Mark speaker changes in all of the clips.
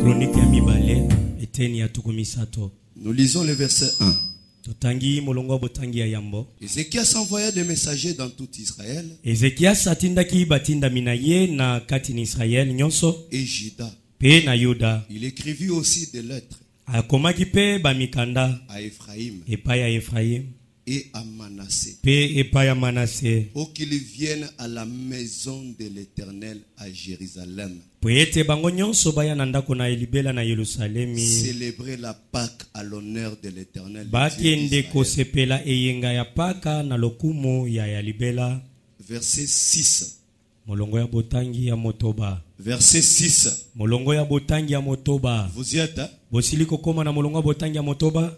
Speaker 1: Chronique ya mibale eteni ya tukumisato.
Speaker 2: Nous lisons le verset 1.
Speaker 1: Totangi molongo botangi ya yambo.
Speaker 2: Ézéchias envoya des messagers dans tout Israël.
Speaker 1: Ézéchias atindaki batinda minaye na kati ni Israël nyonso
Speaker 2: Et Juda.
Speaker 1: pe na Yuda.
Speaker 2: Il écrivit aussi des lettres
Speaker 1: Akomaki pe bamikanda
Speaker 2: à Ephraïm
Speaker 1: epai ya Ephraim
Speaker 2: et à Manassé,
Speaker 1: pe epai ya Manassé.
Speaker 2: pour qu'ils viennent à la maison de l'Éternel à Jérusalem,
Speaker 1: Po ete bango nyonso baya na ndako na elibela na Yerusalemi.
Speaker 2: célébrer la Pâque à l'honneur de l'Éternel.
Speaker 1: Bakende kosepela eyenga ya paka na lokumu ya libela.
Speaker 2: Verset 6.
Speaker 1: Molongo ya botangi ya motoba.
Speaker 2: Verset 6.
Speaker 1: Molongo ya botangi ya motoba.
Speaker 2: Vous y êtes, hein?
Speaker 1: Bosiliko koma na molongo ya botangi ya motoba.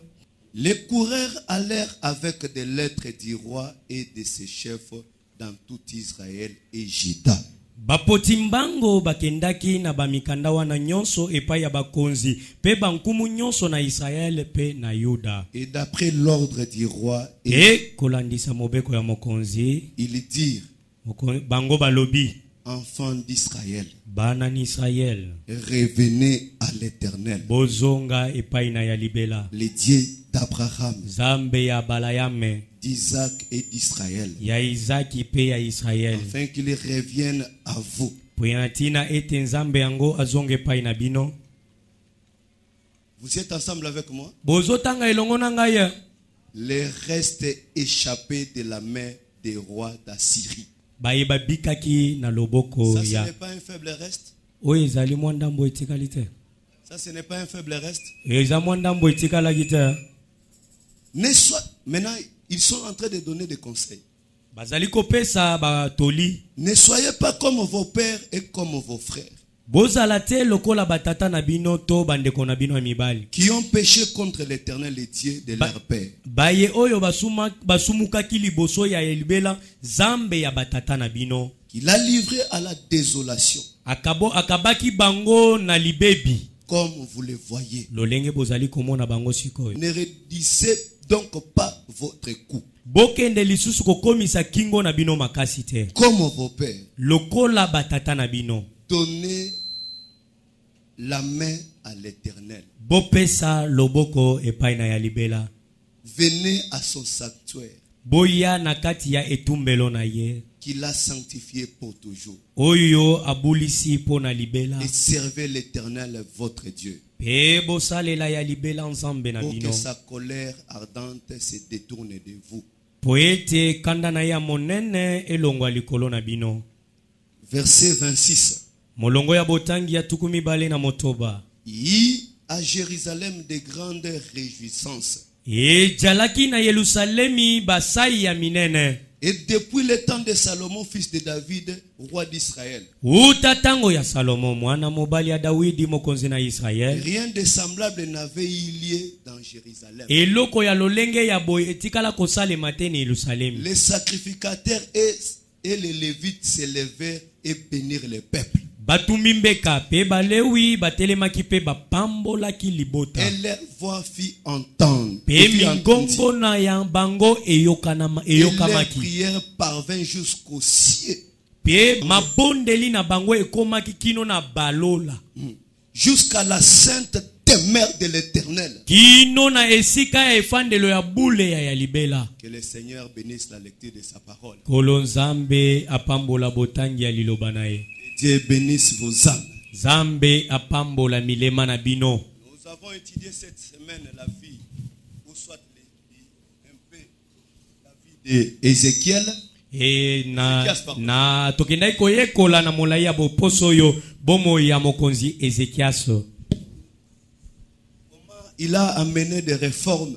Speaker 2: Les coureurs allèrent avec des lettres du roi et de ses chefs dans tout Israël et Juda.
Speaker 1: Bapotimbango bakendaki na bamikanda wana nyonso epai ya bakonzi pe bankumu nyonso na Israel pe na Yuda.
Speaker 2: Et d'après l'ordre du roi,
Speaker 1: Et kolandisa mobeko ya mokonzi,
Speaker 2: ils dirent:
Speaker 1: bango balobi,
Speaker 2: enfants d'Israël,
Speaker 1: bana ni Israel,
Speaker 2: revenez à l'Éternel,
Speaker 1: bozonga epai na ya libela.
Speaker 2: le Dieu d'Abraham,
Speaker 1: Zambe ya balayame,
Speaker 2: d'Isaac et d'Israël,
Speaker 1: ya Isaki pe ya Israel.
Speaker 2: afin qu'ils reviennent à vous.
Speaker 1: Poinatina ete nzambe yango azonge epai na bino.
Speaker 2: Vous êtes ensemble avec moi?
Speaker 1: Bozotanga elongo na ngai.
Speaker 2: Les restes échappés de la main des rois d'Assyrie.
Speaker 1: Bayeba bikaki na loboko
Speaker 2: Ça, ce
Speaker 1: ya.
Speaker 2: n'est pas un faible reste.
Speaker 1: Oyo ezali mwa ndambo etikali te.
Speaker 2: Ça, ce n'est pas un faible reste.
Speaker 1: Eza mwa ndambo etikalaki te.
Speaker 2: Maintenant, ils sont en train de donner des conseils.
Speaker 1: Bazali kopesa batoli.
Speaker 2: Ne soyez pas comme vos pères et comme vos frères,
Speaker 1: Bozala te lokola batata na bino to bandeko na bino ya mibali.
Speaker 2: qui ont péché contre l'Éternel, le Dieu de leur père.
Speaker 1: Baye oyo basumukaki liboso ya elibela zambe ya batata na bino.
Speaker 2: Il a livré à la désolation,
Speaker 1: Akabaki bango na libebi.
Speaker 2: comme vous le voyez.
Speaker 1: Lolenge bozali komona bango sikoyo.
Speaker 2: Ne redissez donc pas votre coup,
Speaker 1: Bokende lisusu kokomisa kingo na bino makasi te.
Speaker 2: comme vos pères.
Speaker 1: Lokola batata na bino.
Speaker 2: Donnez la main à l'Éternel.
Speaker 1: Bopesa loboko epai na ya libela.
Speaker 2: Venez à son sanctuaire,
Speaker 1: Boya na kati ya etumbelo na ye.
Speaker 2: qu'il a sanctifié pour toujours,
Speaker 1: Oyo abulisi po na libela.
Speaker 2: et servez l'Éternel votre Dieu,
Speaker 1: Pe bosalela ya libela nzambe na
Speaker 2: pour
Speaker 1: bino.
Speaker 2: que sa colère ardente se détourne de vous.
Speaker 1: Poete kanda na ya monene elongwa likolo na bino.
Speaker 2: Verset 26.
Speaker 1: Molongo ya botangi ya tukumi bale na motoba.
Speaker 2: Y à Jérusalem de grandes réjouissances.
Speaker 1: E jalaki na Yerusalemi basai ya minene.
Speaker 2: Et depuis le temps de Salomon, fils de David, roi d'Israël,
Speaker 1: Uta tango ya Salomo mwana mobali ya Dawidi mokonzi na Israel.
Speaker 2: rien de semblable n'avait eu lieu dans Jérusalem.
Speaker 1: Eloko ya lolenge ya boy etikala kosalema te na Yerusalemi.
Speaker 2: Les sacrificateurs et les Lévites se levèrent et bénirent le peuple.
Speaker 1: Batumimbeka pe balewi batelemaki pe bapambolaki libota.
Speaker 2: Et leur voix fit entendre.
Speaker 1: Pe mingongo na ya bango
Speaker 2: Et leur
Speaker 1: eyokamaki.
Speaker 2: prière parvint jusqu'au ciel.
Speaker 1: Pe mabondeli na bango ekomaki kino na balola.
Speaker 2: Jusqu'à la sainte demeure de l'Éternel.
Speaker 1: Kino na esika ya efandelo ya bule ya libela.
Speaker 2: Que le Seigneur bénisse la lecture de sa parole.
Speaker 1: Kolonzambe apambola botangi ya liloba na ye.
Speaker 2: Dieu bénisse vos âmes.
Speaker 1: Zambe apambola milema na bino.
Speaker 2: Nous avons étudié cette semaine la vie, ou soit un peu la vie d'Ézéchiel.
Speaker 1: E na tokendai koyekola na molai ya boposo yo bomo ya mokonzi Ezekias.
Speaker 2: Comment il a amené des réformes.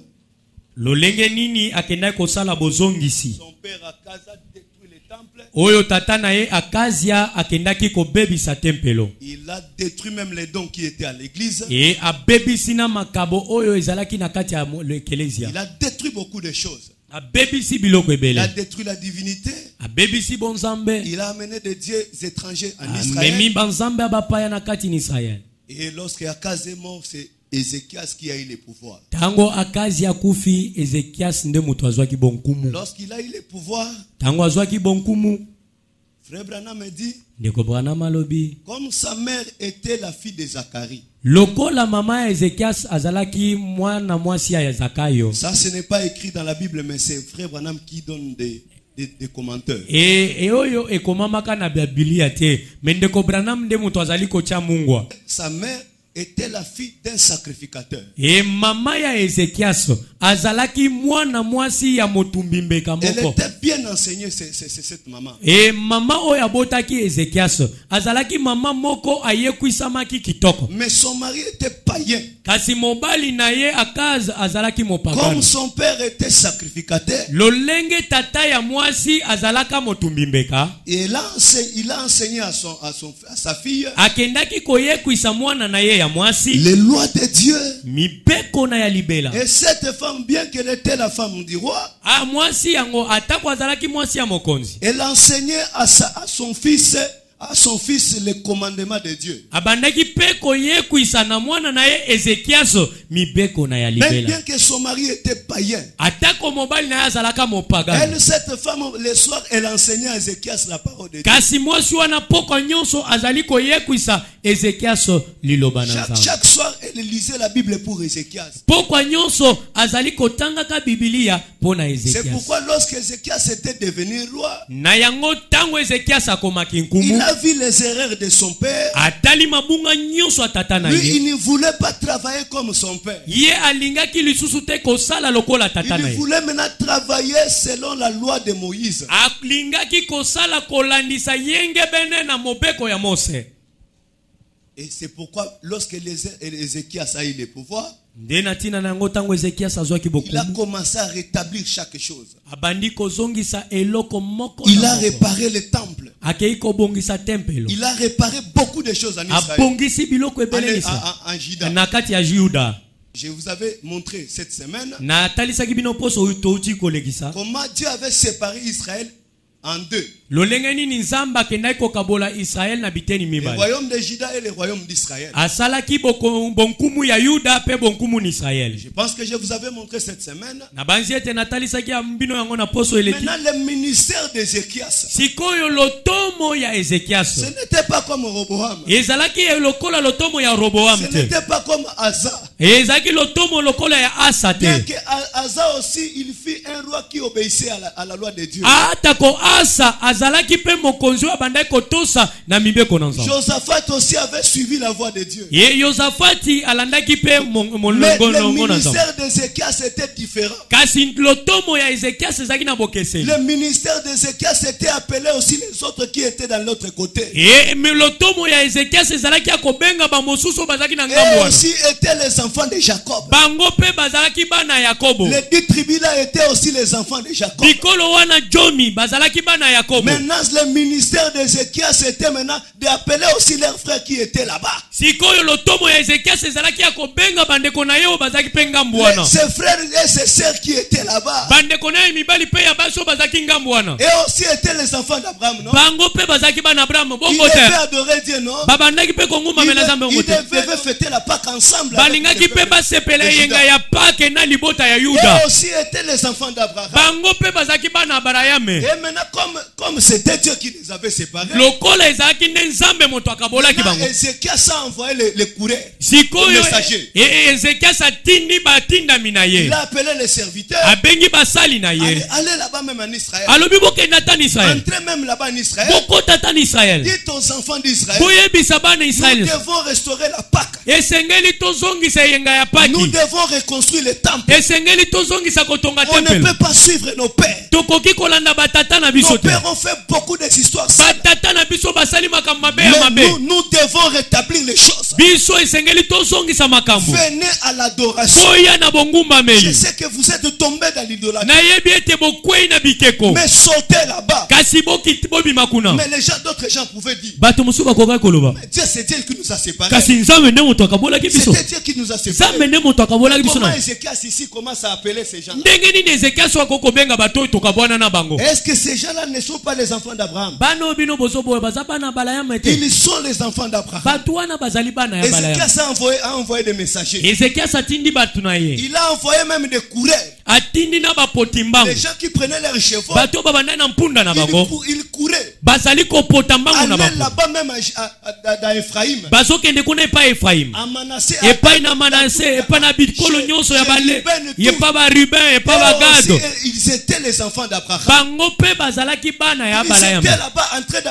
Speaker 1: Lolenge nini akendai kosala bozongisi.
Speaker 2: Son père Akaz a détruit le temple.
Speaker 1: Oyo tata na ye Akazia akendaki kobebisa tempelo.
Speaker 2: Il a détruit même les dons qui étaient à l'église.
Speaker 1: E abebisi na makabo oyo ezalaki na kati ya eklezia.
Speaker 2: Il a détruit beaucoup de choses.
Speaker 1: Abebisi biloko
Speaker 2: Il a
Speaker 1: ebele.
Speaker 2: détruit la divinité.
Speaker 1: Abebisi bonzambe.
Speaker 2: Il a amené des dieux étrangers en Israël.
Speaker 1: Memi banzambe abapaya na kati ni Israël.
Speaker 2: Et lorsque Akaz est mort, c'est Ézéchias qui a eu le pouvoir.
Speaker 1: Tango Akazia kufi Ezekias nde mutu azwaki bonkumu.
Speaker 2: Lorsqu'il a eu le pouvoir,
Speaker 1: Tango azwaki bonkumu.
Speaker 2: Frère Branham me dit,
Speaker 1: ndeko Branham alobi
Speaker 2: comme sa mère était la fille de Zacharie.
Speaker 1: lokola mama ya Ezekias azalaki mwana mwasi ya Zakayo.
Speaker 2: Ça, ce n'est pas écrit dans la Bible, mais c'est Frère Branham qui donne des commentaires.
Speaker 1: Et oyo ekomamaka na Biblia te, mais ndeko Branham nde mutu azali kocha mungwa.
Speaker 2: Sa mère était la fille d'un sacrificateur.
Speaker 1: Et mama ya Ezekias azalaki mwana mwasi ya motumbi mbeka
Speaker 2: Elle
Speaker 1: moko.
Speaker 2: était bien enseignée, c'est cette maman.
Speaker 1: Et mama oyo abotaki Ezekias azalaki mama moko ayekwisamaki kitoko.
Speaker 2: Mais son mari était païen.
Speaker 1: Kasi mobali na ye Akaz azalaki
Speaker 2: Comme
Speaker 1: mopagano.
Speaker 2: son père était sacrificateur,
Speaker 1: Lolenge tata ya mwasi azalaka motumbi mbeka.
Speaker 2: et il a enseigné à sa fille
Speaker 1: Akendaki koyekwisa mwana na ye ya mwasi
Speaker 2: les lois de Dieu.
Speaker 1: mibeko na ya libela.
Speaker 2: Et cette femme, bien qu'elle était la femme du roi,
Speaker 1: Mwasi yango atako azalaki mwasi ya mokonzi.
Speaker 2: elle enseignait à son fils les commandements de Dieu.
Speaker 1: Abandaki pe koyekwisa na mwana na ye Ezekias mibeko na ya
Speaker 2: Même
Speaker 1: libela.
Speaker 2: bien que son mari était païen,
Speaker 1: Atako mobali na ye azalaka mopagano.
Speaker 2: elle, cette femme, le soir, elle enseignait à Ézéchias la parole de Dieu.
Speaker 1: Kasi mwasi wana poko nyonso azali koyekwisa Ezekias liloba na Nzambe.
Speaker 2: Chaque soir, elle lisait la Bible pour Ézéchias.
Speaker 1: Poko nyonso azali kotangaka Biblia pona
Speaker 2: C'est
Speaker 1: Ezekias.
Speaker 2: pourquoi lorsque Ézéchias était devenu roi,
Speaker 1: Na yango tango Ezekias akomaki nkumu,
Speaker 2: il a vu les erreurs de son père.
Speaker 1: atali mabunga nyonso atata na
Speaker 2: Lui,
Speaker 1: ye.
Speaker 2: il ne voulait pas travailler comme son père.
Speaker 1: Ye alingaki lisusu te kosala lokola tata na
Speaker 2: Il
Speaker 1: ye.
Speaker 2: voulait maintenant travailler selon la loi de Moïse.
Speaker 1: Alingaki kosala kolandisa yenge bene na mobeko ya Mose.
Speaker 2: Et c'est pourquoi lorsque Ézéchias a eu le pouvoir,
Speaker 1: Nde na tina na yango tango Ezekias azwaki
Speaker 2: il a
Speaker 1: bokumu,
Speaker 2: commencé à rétablir chaque chose.
Speaker 1: abandi kozongisa eloko moko
Speaker 2: Il
Speaker 1: na
Speaker 2: a
Speaker 1: moko.
Speaker 2: réparé le temple.
Speaker 1: Akei kobongisa tempelo.
Speaker 2: Il a réparé beaucoup de choses en Israël.
Speaker 1: Abongisi biloko ebelelisa
Speaker 2: En Juda.
Speaker 1: na kati ya Juda.
Speaker 2: Je vous avais montré cette semaine
Speaker 1: Na talisaki bino poso oyo touti kolekisa.
Speaker 2: comment Dieu avait séparé Israël en deux.
Speaker 1: Lolenge nini Nzambe akendaki kokabola Israel na biteni
Speaker 2: Le
Speaker 1: mibale.
Speaker 2: royaume de Juda et le royaume d'Israël.
Speaker 1: Asalaki bonkumu ya Yuda pe bonkumu ni Israel.
Speaker 2: Je pense que je vous avais montré cette semaine.
Speaker 1: Na banzi ete natalisaki ya mbino yango na poso eleki.
Speaker 2: Maintenant, le ministère d'Ézéchias,
Speaker 1: Sikoyo lotomo ya Ezekias.
Speaker 2: ce n'était pas comme Roboam.
Speaker 1: Ezalaki lokola lotomo ya Roboam
Speaker 2: Ce
Speaker 1: te.
Speaker 2: n'était pas comme Asa.
Speaker 1: Ezalaki lotomo lokola ya Asa
Speaker 2: Bien
Speaker 1: te.
Speaker 2: que Asa aussi, il fut un roi qui obéissait à la loi de Dieu.
Speaker 1: Atako Asa azalaki pe mokonzi wa bandaki kotosa na mibeko na Nzambe.
Speaker 2: Josaphat aussi avait suivi la voie de Dieu.
Speaker 1: Ye Yosafati alandaki pe
Speaker 2: Mais
Speaker 1: molongo
Speaker 2: le
Speaker 1: longo na Nzambe.
Speaker 2: ministère d'Ézéchias était différent.
Speaker 1: Kasi lotomo ya Ezekias ezalaki na bokeseli.
Speaker 2: Le ministère d'Ézéchias était appelé aussi les autres qui étaient dans l'autre côté.
Speaker 1: Mais lotomo ya Ezekias ezalaki ya kobenga ba mosusu bazalaki na ngambo
Speaker 2: Et
Speaker 1: wana.
Speaker 2: aussi étaient les enfants de Jacob.
Speaker 1: Bango pe bazalaki bana ya Yakobo.
Speaker 2: Les 10 tribus là étaient aussi les enfants de Jacob.
Speaker 1: Bikolo wana Jomi bazalaki bana ya Yakobo.
Speaker 2: Maintenant, le ministère d'Ézéchias était maintenant d'appeler aussi leurs frères qui étaient là-bas.
Speaker 1: Sikoyo lotomo ya Ezekias ezalaki ya kobenga bandeko na yo bazalaki pe ngambo wana.
Speaker 2: Ses frères et ses sœurs qui étaient là-bas.
Speaker 1: Bandeko na ye mibali pe ya baso bazalaki ngambo wana.
Speaker 2: Et aussi étaient les enfants d'Abraham, non?
Speaker 1: Bango pe bazalaki bana Abraham
Speaker 2: Ils
Speaker 1: bongo
Speaker 2: devaient
Speaker 1: te.
Speaker 2: adorer Dieu, non?
Speaker 1: Babandaki pe konguma mena Nzambe
Speaker 2: Ils
Speaker 1: bongo te.
Speaker 2: devaient fêter la Pâque ensemble. avec
Speaker 1: Balingaki
Speaker 2: le
Speaker 1: pe
Speaker 2: peuple
Speaker 1: basepela
Speaker 2: de
Speaker 1: yenga
Speaker 2: Juda.
Speaker 1: ya Pake na libota ya
Speaker 2: Et
Speaker 1: Yuda.
Speaker 2: aussi étaient les enfants d'Abraham.
Speaker 1: Bango pe bazalaki bana Abraham.
Speaker 2: Et maintenant, comme c'était Dieu qui les avait séparés,
Speaker 1: Lokola ezalaki nde Nzambe moto akabolaki bango.
Speaker 2: Ézéchias a envoyé les courriers, les
Speaker 1: Sikoyo
Speaker 2: messagers.
Speaker 1: Ezekias atindi batindami na ye.
Speaker 2: Il a appelé les serviteurs.
Speaker 1: Abengi basali na ye.
Speaker 2: Allez là-bas même en Israël.
Speaker 1: Alobi bokenda ta na Israel.
Speaker 2: Entrez même là-bas en Israël.
Speaker 1: Bokota ta na Israel.
Speaker 2: Dites aux enfants d'Israël,
Speaker 1: Boyebisa bana
Speaker 2: nous
Speaker 1: Israel.
Speaker 2: devons restaurer la Pâque.
Speaker 1: Esengeli tozongisa yenga ya
Speaker 2: Nous
Speaker 1: Paki.
Speaker 2: devons reconstruire le temple.
Speaker 1: Esengeli tozongisa kotonga
Speaker 2: On ne
Speaker 1: tempelo.
Speaker 2: peut pas suivre nos pères.
Speaker 1: Tokoki kolanda batata na biso
Speaker 2: Nos
Speaker 1: te.
Speaker 2: pères ont fait beaucoup d'histoires sales.
Speaker 1: Batata na biso basali makambo mabe ya
Speaker 2: Mais
Speaker 1: mabe.
Speaker 2: nous devons rétablir les choses.
Speaker 1: Biso esengeli tozongisa makambo.
Speaker 2: Venez à l'adoration.
Speaker 1: Boya na bongumba
Speaker 2: Je
Speaker 1: meli.
Speaker 2: sais que vous êtes tombés dans l'idolâtrie.
Speaker 1: Nayebi ete bokwei na bikeko.
Speaker 2: Mais sautez là-bas.
Speaker 1: Kasi bobima kuna.
Speaker 2: Mais d'autres gens pouvaient dire,
Speaker 1: Bato mosusu bakoka koloba.
Speaker 2: Dieu, c'est Dieu qui nous a séparés.
Speaker 1: Kasi Nzambe nde moto akabolaki biso.
Speaker 2: C'était Dieu qui nous a séparés.
Speaker 1: Nzambe nde moto akabolaki biso
Speaker 2: Comment
Speaker 1: na.
Speaker 2: Ézéchias ici commence à appeler ces gens?
Speaker 1: Ndenge nini Ezekias wako benga bato oyo tokabwana na bango.
Speaker 2: Est-ce que ces gens-là ne sont pas les enfants d'Abraham?
Speaker 1: Bano bino bozoboya baza bana Balayam ete.
Speaker 2: Ils sont les enfants d'Abraham.
Speaker 1: Bato wana bazali bana ya Balayam.
Speaker 2: Ézéchias a envoyé des messagers.
Speaker 1: Ezekias atindi bato na ye.
Speaker 2: Il a envoyé même des courriers.
Speaker 1: atindi na bapoti mbangu
Speaker 2: Les gens qui prenaient leurs chevaux,
Speaker 1: bato babanda na mpunda na bango
Speaker 2: ils couraient.
Speaker 1: bazali kopota mbangu na
Speaker 2: Allaient
Speaker 1: bango
Speaker 2: là-bas même dans Ephraïm,
Speaker 1: bazokende kuna epai Efraim
Speaker 2: à Manassé,
Speaker 1: epai na Manase epai na bikolo nyonso ya bale epai ba Ruben epai ba Gad
Speaker 2: ils étaient les enfants d'Abraham.
Speaker 1: bango pe bazalaki bana ya
Speaker 2: Ils
Speaker 1: bala
Speaker 2: étaient
Speaker 1: ya
Speaker 2: là-bas en train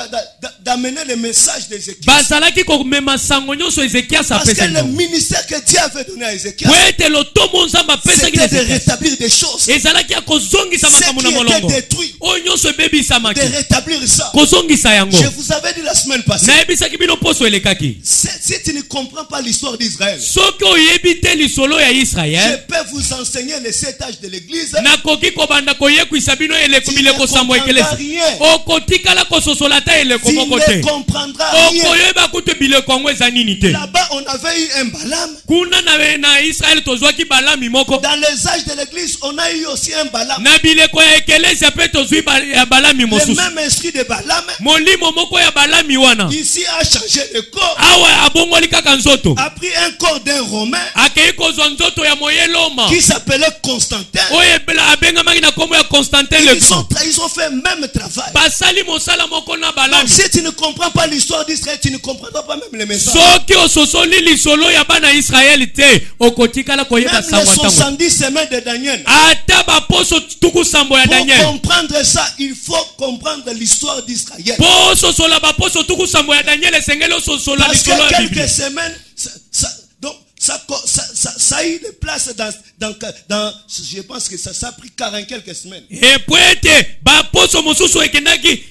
Speaker 2: d'amener le message d'Ézéchiel.
Speaker 1: bazalaki komema sango nyonso Ezekias
Speaker 2: Parce que
Speaker 1: apesa
Speaker 2: le ministère que Dieu avait donné à Ézéchiel,
Speaker 1: wete lotomo nzamba apesaki
Speaker 2: c'était de
Speaker 1: Ezekias
Speaker 2: rétablir des choses.
Speaker 1: ezalaki ya kozongisa
Speaker 2: Ce
Speaker 1: makambo
Speaker 2: qui
Speaker 1: na
Speaker 2: était
Speaker 1: molongo
Speaker 2: détruit,
Speaker 1: oyo nyonso ebebisamaki
Speaker 2: de rétablir ça.
Speaker 1: kozongisa yango
Speaker 2: Je vous avais dit la semaine passée,
Speaker 1: nayebisaki bino poso elekaki
Speaker 2: si tu ne comprends pas l'histoire d'Israël,
Speaker 1: soki oyebi te lisolo ya
Speaker 2: je
Speaker 1: Israel
Speaker 2: peux vous enseigner les 7 âges de l'église.
Speaker 1: nakoki kobanda koyekwisa bino eleko
Speaker 2: Tu
Speaker 1: bileko
Speaker 2: ne
Speaker 1: sambo
Speaker 2: comprendras
Speaker 1: ekelesi
Speaker 2: rien.
Speaker 1: okotikala kososola ta eleko
Speaker 2: Tu
Speaker 1: moko
Speaker 2: ne
Speaker 1: te
Speaker 2: comprendras rien.
Speaker 1: okoyeba kutu bileko yango eza nini te
Speaker 2: Là-bas, on avait eu un Balaam.
Speaker 1: kuna na Israel tozwaki balami moko
Speaker 2: Dans les âges de l'église, on a eu aussi un Balaam.
Speaker 1: na bileko ya ekelesi pe tozwi ya balami
Speaker 2: Le
Speaker 1: mosusu
Speaker 2: même esprit de Balaam,
Speaker 1: molimo moko ya balami wana
Speaker 2: ici a changé de corps,
Speaker 1: awa abongoli kaka nzoto
Speaker 2: a pris un corps d'un Romain
Speaker 1: akei kozwa nzoto ya moyeloma
Speaker 2: qui s'appelait Constantin.
Speaker 1: oyo abengamaki na kombo ya Constantin le Grand
Speaker 2: Ils ont fait le même travail.
Speaker 1: basali mosala moko na
Speaker 2: Donc,
Speaker 1: balami
Speaker 2: si tu ne comprends pas l'histoire d'Israël, tu ne comprendras pas même les messages.
Speaker 1: soki ososoli lisolo ya bana Israeli te okotikala koyeba
Speaker 2: Même les
Speaker 1: sango ya ntango
Speaker 2: 70 semaines de Daniel.
Speaker 1: ata baposo tuku sambo ya
Speaker 2: Pour
Speaker 1: Daniel
Speaker 2: comprendre ça, il faut comprendre l'histoire d'Israël.
Speaker 1: po ososola baposo tuku sambo ya Daniel esengeli ososola
Speaker 2: Parce
Speaker 1: lisolo ya
Speaker 2: que
Speaker 1: Biblia
Speaker 2: quelques semaines, ça a eu de place dans je pense que ça a pris 40 quelques semaines.
Speaker 1: epwete baposo mosusu ekendaki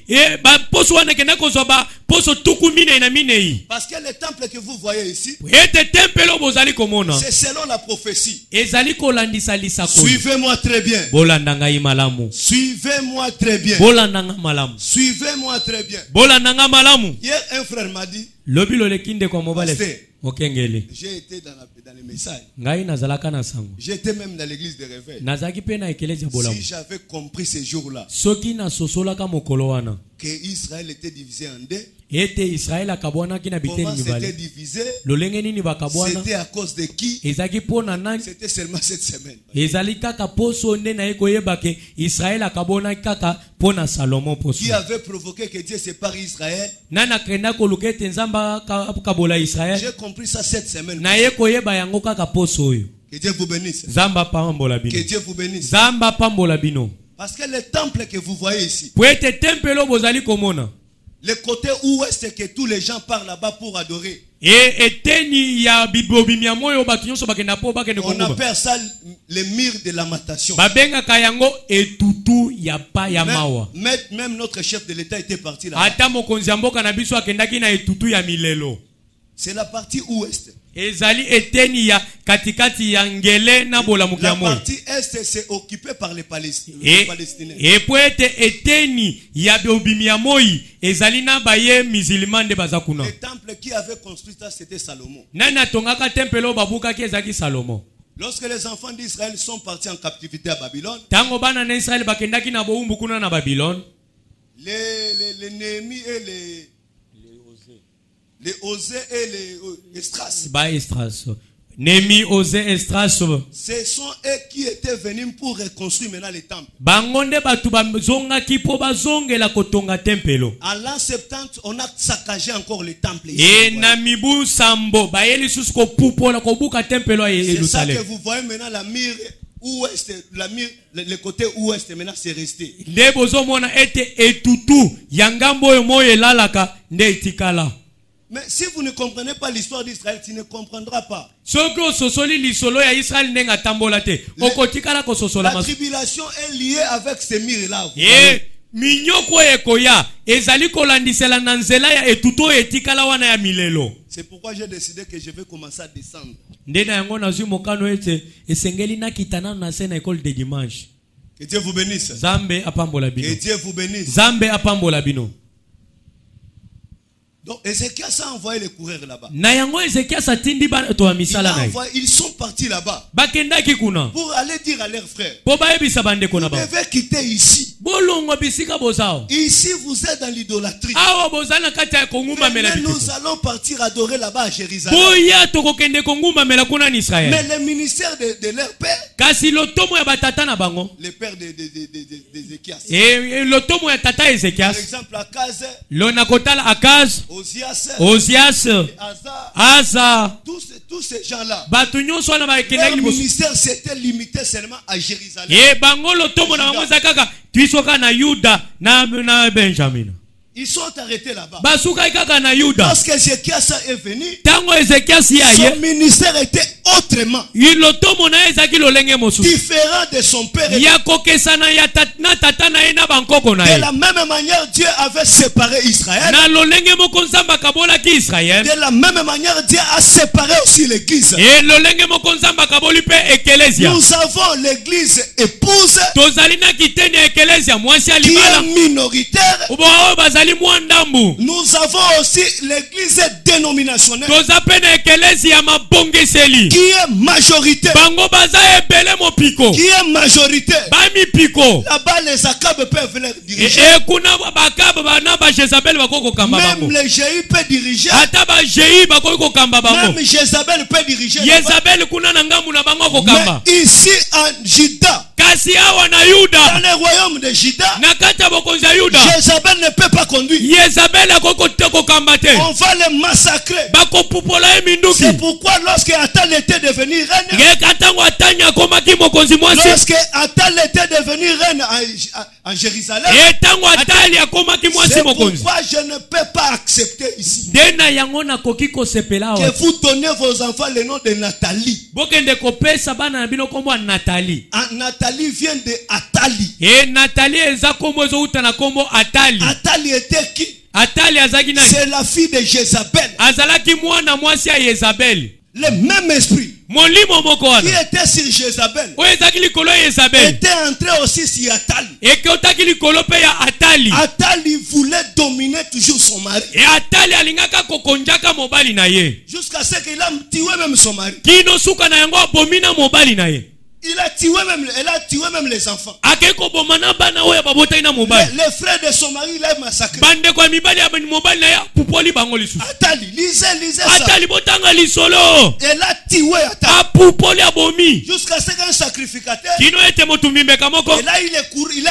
Speaker 1: baposo wana ekendaki kozwa baposo tuku minei na minei
Speaker 2: Parce que le temple que vous voyez ici,
Speaker 1: ete tempelo bozali komona
Speaker 2: c'est selon la prophétie.
Speaker 1: ezali kolandisa lisako
Speaker 2: Suivez-moi très bien.
Speaker 1: bolanda ngai malamu
Speaker 2: Suivez-moi très bien.
Speaker 1: bolanda nga malamu
Speaker 2: Suivez-moi très bien.
Speaker 1: bolanda nga malamu
Speaker 2: Hier, un frère m'a dit,
Speaker 1: lobi lolekinde kwa mobile
Speaker 2: Pasteur,
Speaker 1: okengele
Speaker 2: j'ai été dans les messages.
Speaker 1: ngai nazalaka na sango
Speaker 2: J'étais même dans l'église de réveil.
Speaker 1: nazalaki pe na ekelezi ya bolamu
Speaker 2: Si j'avais compris ces jours-là
Speaker 1: soki nasosolaka mokolo wana
Speaker 2: que Israël était divisé en deux,
Speaker 1: ete Israel akabwanaki na biteni
Speaker 2: comment c'était
Speaker 1: mibale
Speaker 2: divisé,
Speaker 1: lolenge nini bakabwana
Speaker 2: c'était à cause de qui?
Speaker 1: ezalaki mpo na nani
Speaker 2: C'était seulement cette semaine.
Speaker 1: ezali kaka poso nde naye koyeba ke Israel akabonaki kaka mpo na Salomo poso
Speaker 2: Qui avait provoqué que Dieu sépare Israël?
Speaker 1: nani akenda koluka ete nzambe akabola Israel
Speaker 2: J'ai compris ça cette semaine.
Speaker 1: naye koyeba yango kaka poso oyo
Speaker 2: Que Dieu vous bénisse.
Speaker 1: nzambe apambola bino
Speaker 2: Que Dieu vous bénisse.
Speaker 1: nzambe apambola bino
Speaker 2: Parce que le temple que vous voyez ici,
Speaker 1: po ete tempelo bozali komona
Speaker 2: le côté ouest que tous les gens partent là-bas pour adorer,
Speaker 1: eteni ya bibobimia moyo bato nyonso bakenda po bakende
Speaker 2: on
Speaker 1: konguba
Speaker 2: appelle ça le mur de lamentation.
Speaker 1: babengaka yango etutu ya pa ya mawa
Speaker 2: Même notre chef de l'État était parti là-bas.
Speaker 1: ata mokonzi ya mboka na biso akendaki na etutu ya milelo
Speaker 2: C'est la partie ouest.
Speaker 1: ezali eteni ya katikati ya ngele na bolamuki ya
Speaker 2: La
Speaker 1: moyo
Speaker 2: partie est c'est occupé par les Palestiniens.
Speaker 1: epo ete eteni ya bobimi ya moi ezali na baye musulman nde baza kuna
Speaker 2: Le temple qui avait construit ça, c'était Salomon.
Speaker 1: nani atongaka tempelo babukaki ezalaki Salomo
Speaker 2: Lorsque les enfants d'Israël sont partis en captivité à Babylone,
Speaker 1: ntango bana na Israeli bakendaki na bowumbu kuna na Babylone
Speaker 2: les Néhémie et les Osée et les Esdras,
Speaker 1: ba Estras Nemi Ose Estras
Speaker 2: ce sont eux qui étaient venus pour reconstruire maintenant le temple.
Speaker 1: bango nde bato bazongaki mpo bazongela kotonga tempelo
Speaker 2: En l'an 70, on a saccagé encore le temple.
Speaker 1: e na mibu sambo baye lisusu kopupola kobuka tempelo ya
Speaker 2: C'est ça que
Speaker 1: Yerusalem
Speaker 2: vous voyez maintenant, la mire ouest, le côté ouest maintenant c'est resté.
Speaker 1: nde bozomona ete etutu ya ngambo oyo moyo elalaka nde etikala
Speaker 2: Mais si vous ne comprenez pas l'histoire d'Israël, tu ne comprendras pas.
Speaker 1: soki ososoli lisolo ya Israel ndenge atambola te okotikala kososola
Speaker 2: La tribulation est liée avec ces murs-là.
Speaker 1: minyoko ekoya ezali kolandisela na nzela ya etutu oyo etikala wana ya milelo
Speaker 2: C'est pourquoi j'ai décidé que je vais commencer à descendre.
Speaker 1: nde na yango nazwi mokano ete esengeli nakita nano na se na ekole de dimanche
Speaker 2: Que Dieu vous bénisse.
Speaker 1: nzambe apambola bino
Speaker 2: Que Dieu vous bénisse.
Speaker 1: nzambe apambola bino
Speaker 2: Donc Ézéchias a envoyé les coureurs là-bas.
Speaker 1: na yango Ezekias atindi bato ya misala na ye
Speaker 2: Ils sont partis là-bas
Speaker 1: bakendaki kuna
Speaker 2: pour aller dire à leurs frères,
Speaker 1: mpo bayebisa bandeko na
Speaker 2: vous
Speaker 1: bango
Speaker 2: devez quitter ici.
Speaker 1: bolongo bisika bozao.
Speaker 2: Ici, vous êtes dans l'idolâtrie.
Speaker 1: Awa bozana kati ya kongumba mela
Speaker 2: Mais nous
Speaker 1: bitiko.
Speaker 2: allons partir adorer là-bas à Jérusalem.
Speaker 1: Boya tokokende kongumba mela kuna ni Israël.
Speaker 2: Mais le ministère de leur père,
Speaker 1: Kasi lotomo ya batata na bango.
Speaker 2: le père d'Ézéchias.
Speaker 1: Et lotomo ya tata
Speaker 2: Par
Speaker 1: Ezekias.
Speaker 2: exemple, Akaz,
Speaker 1: Lona kotala Akaz,
Speaker 2: Osias,
Speaker 1: Ozias,
Speaker 2: Asa,
Speaker 1: Asa.
Speaker 2: tous ces gens-là.
Speaker 1: Batu nyonso wana ba
Speaker 2: Leur
Speaker 1: ekendaki liboso.
Speaker 2: ministère s'était limité seulement à Jérusalem.
Speaker 1: Ye bango lotomo na bango zakaka. Tuisoka na Yuda na Benjamin.
Speaker 2: Ils sont arrêtés là-bas.
Speaker 1: Basuka kaka na Yuda.
Speaker 2: Lorsque Ézéchias est venu,
Speaker 1: Tango Ezekias ya ye.
Speaker 2: son ministère était autrement
Speaker 1: Lotomo na ezaki lolenge mosusu.
Speaker 2: différent de son père.
Speaker 1: Ya kokesana ya tata na ye na bankoko na
Speaker 2: De
Speaker 1: ye.
Speaker 2: la même manière, Dieu avait séparé Israël.
Speaker 1: Na lolenge moko nzamba kabola ki Israël.
Speaker 2: De la même manière, Dieu a séparé aussi l'église.
Speaker 1: E lolenge moko nzamba kaboli pe ekelesia.
Speaker 2: Nous avons l'église épouse
Speaker 1: Tozali na kiteni ekelesia mwasi
Speaker 2: qui
Speaker 1: alibala.
Speaker 2: est minoritaire.
Speaker 1: Ubo bazali mwandambu.
Speaker 2: Nous avons aussi l'église dénominationnelle
Speaker 1: Toza pe na ekelesia mabongeseli.
Speaker 2: qui est majorité.
Speaker 1: Bango baza ebele mopiko.
Speaker 2: Qui est majorité.
Speaker 1: Ba mipiko.
Speaker 2: Là-bas, les Akab peuvent les diriger.
Speaker 1: E kuna bakaba bana ba Jezabel bakoko kamba
Speaker 2: Même
Speaker 1: bango.
Speaker 2: les Jéhu peuvent diriger.
Speaker 1: Ata ba Jei bakoko kamba bango.
Speaker 2: Même Jézabel peut diriger. là-bas.
Speaker 1: Jezabel kuna na ngambu na bango ko kamba.
Speaker 2: Mais ici en Juda,
Speaker 1: Kasi awa na
Speaker 2: dans
Speaker 1: Yuda.
Speaker 2: le royaume de Juda,
Speaker 1: Na kata bokonzi ya Yuda.
Speaker 2: Jézabel ne peut pas conduire.
Speaker 1: Jezabel akoko teko kamba te.
Speaker 2: On va les massacrer.
Speaker 1: Bako pupola e minduki.
Speaker 2: C'est pourquoi lorsque Atal était devenu reine,
Speaker 1: Ye katango atanya komaki mokonzi mwasi.
Speaker 2: lorsque Atal était devenu reine en Jérusalem,
Speaker 1: E tango atali akomaki mwasi
Speaker 2: c'est
Speaker 1: mokonzi.
Speaker 2: pourquoi je ne peux pas accepter ici
Speaker 1: Dena yango na koki ko sepela
Speaker 2: que
Speaker 1: awa.
Speaker 2: vous donnez vos enfants le nom de Nathalie.
Speaker 1: Bokende kopesa bana na bino kombo Nathalie.
Speaker 2: Nathalie vient de Atali.
Speaker 1: E Nathalie eza kombo ezo uta na kombo Atali.
Speaker 2: Atali était qui?
Speaker 1: Atali azaki na
Speaker 2: C'est la fille de Jézabel.
Speaker 1: azalaki mwana mwasi ya Yezabel.
Speaker 2: Le même esprit
Speaker 1: Molimo moko
Speaker 2: qui
Speaker 1: wana.
Speaker 2: était sur Jézabel
Speaker 1: Oyo ezaki likolo ya Yezabel.
Speaker 2: était entré aussi sur Atali.
Speaker 1: Ekotaki likolo pe ya Atali.
Speaker 2: Atali voulait dominer toujours son mari.
Speaker 1: E Atali alingaka kokonjaka mobali na ye.
Speaker 2: Jusqu'à ce qu'il a tué même son mari.
Speaker 1: Kino suka na yango abomina mobali na ye.
Speaker 2: Elle a tué même les enfants.
Speaker 1: Akeko bomana bana oyo babotaki na mobali.
Speaker 2: Les frères de son mari l'a massacré.
Speaker 1: Bande kwa mibali ya mobali na ye pupoli bango lisusu.
Speaker 2: Atali, lisez ça.
Speaker 1: Atali botanga lisolo.
Speaker 2: Elle a tué Atali.
Speaker 1: Apupoli abomi.
Speaker 2: Jusqu'à ce qu'un sacrificateur,
Speaker 1: Kino ete motumimbeka moko.
Speaker 2: il a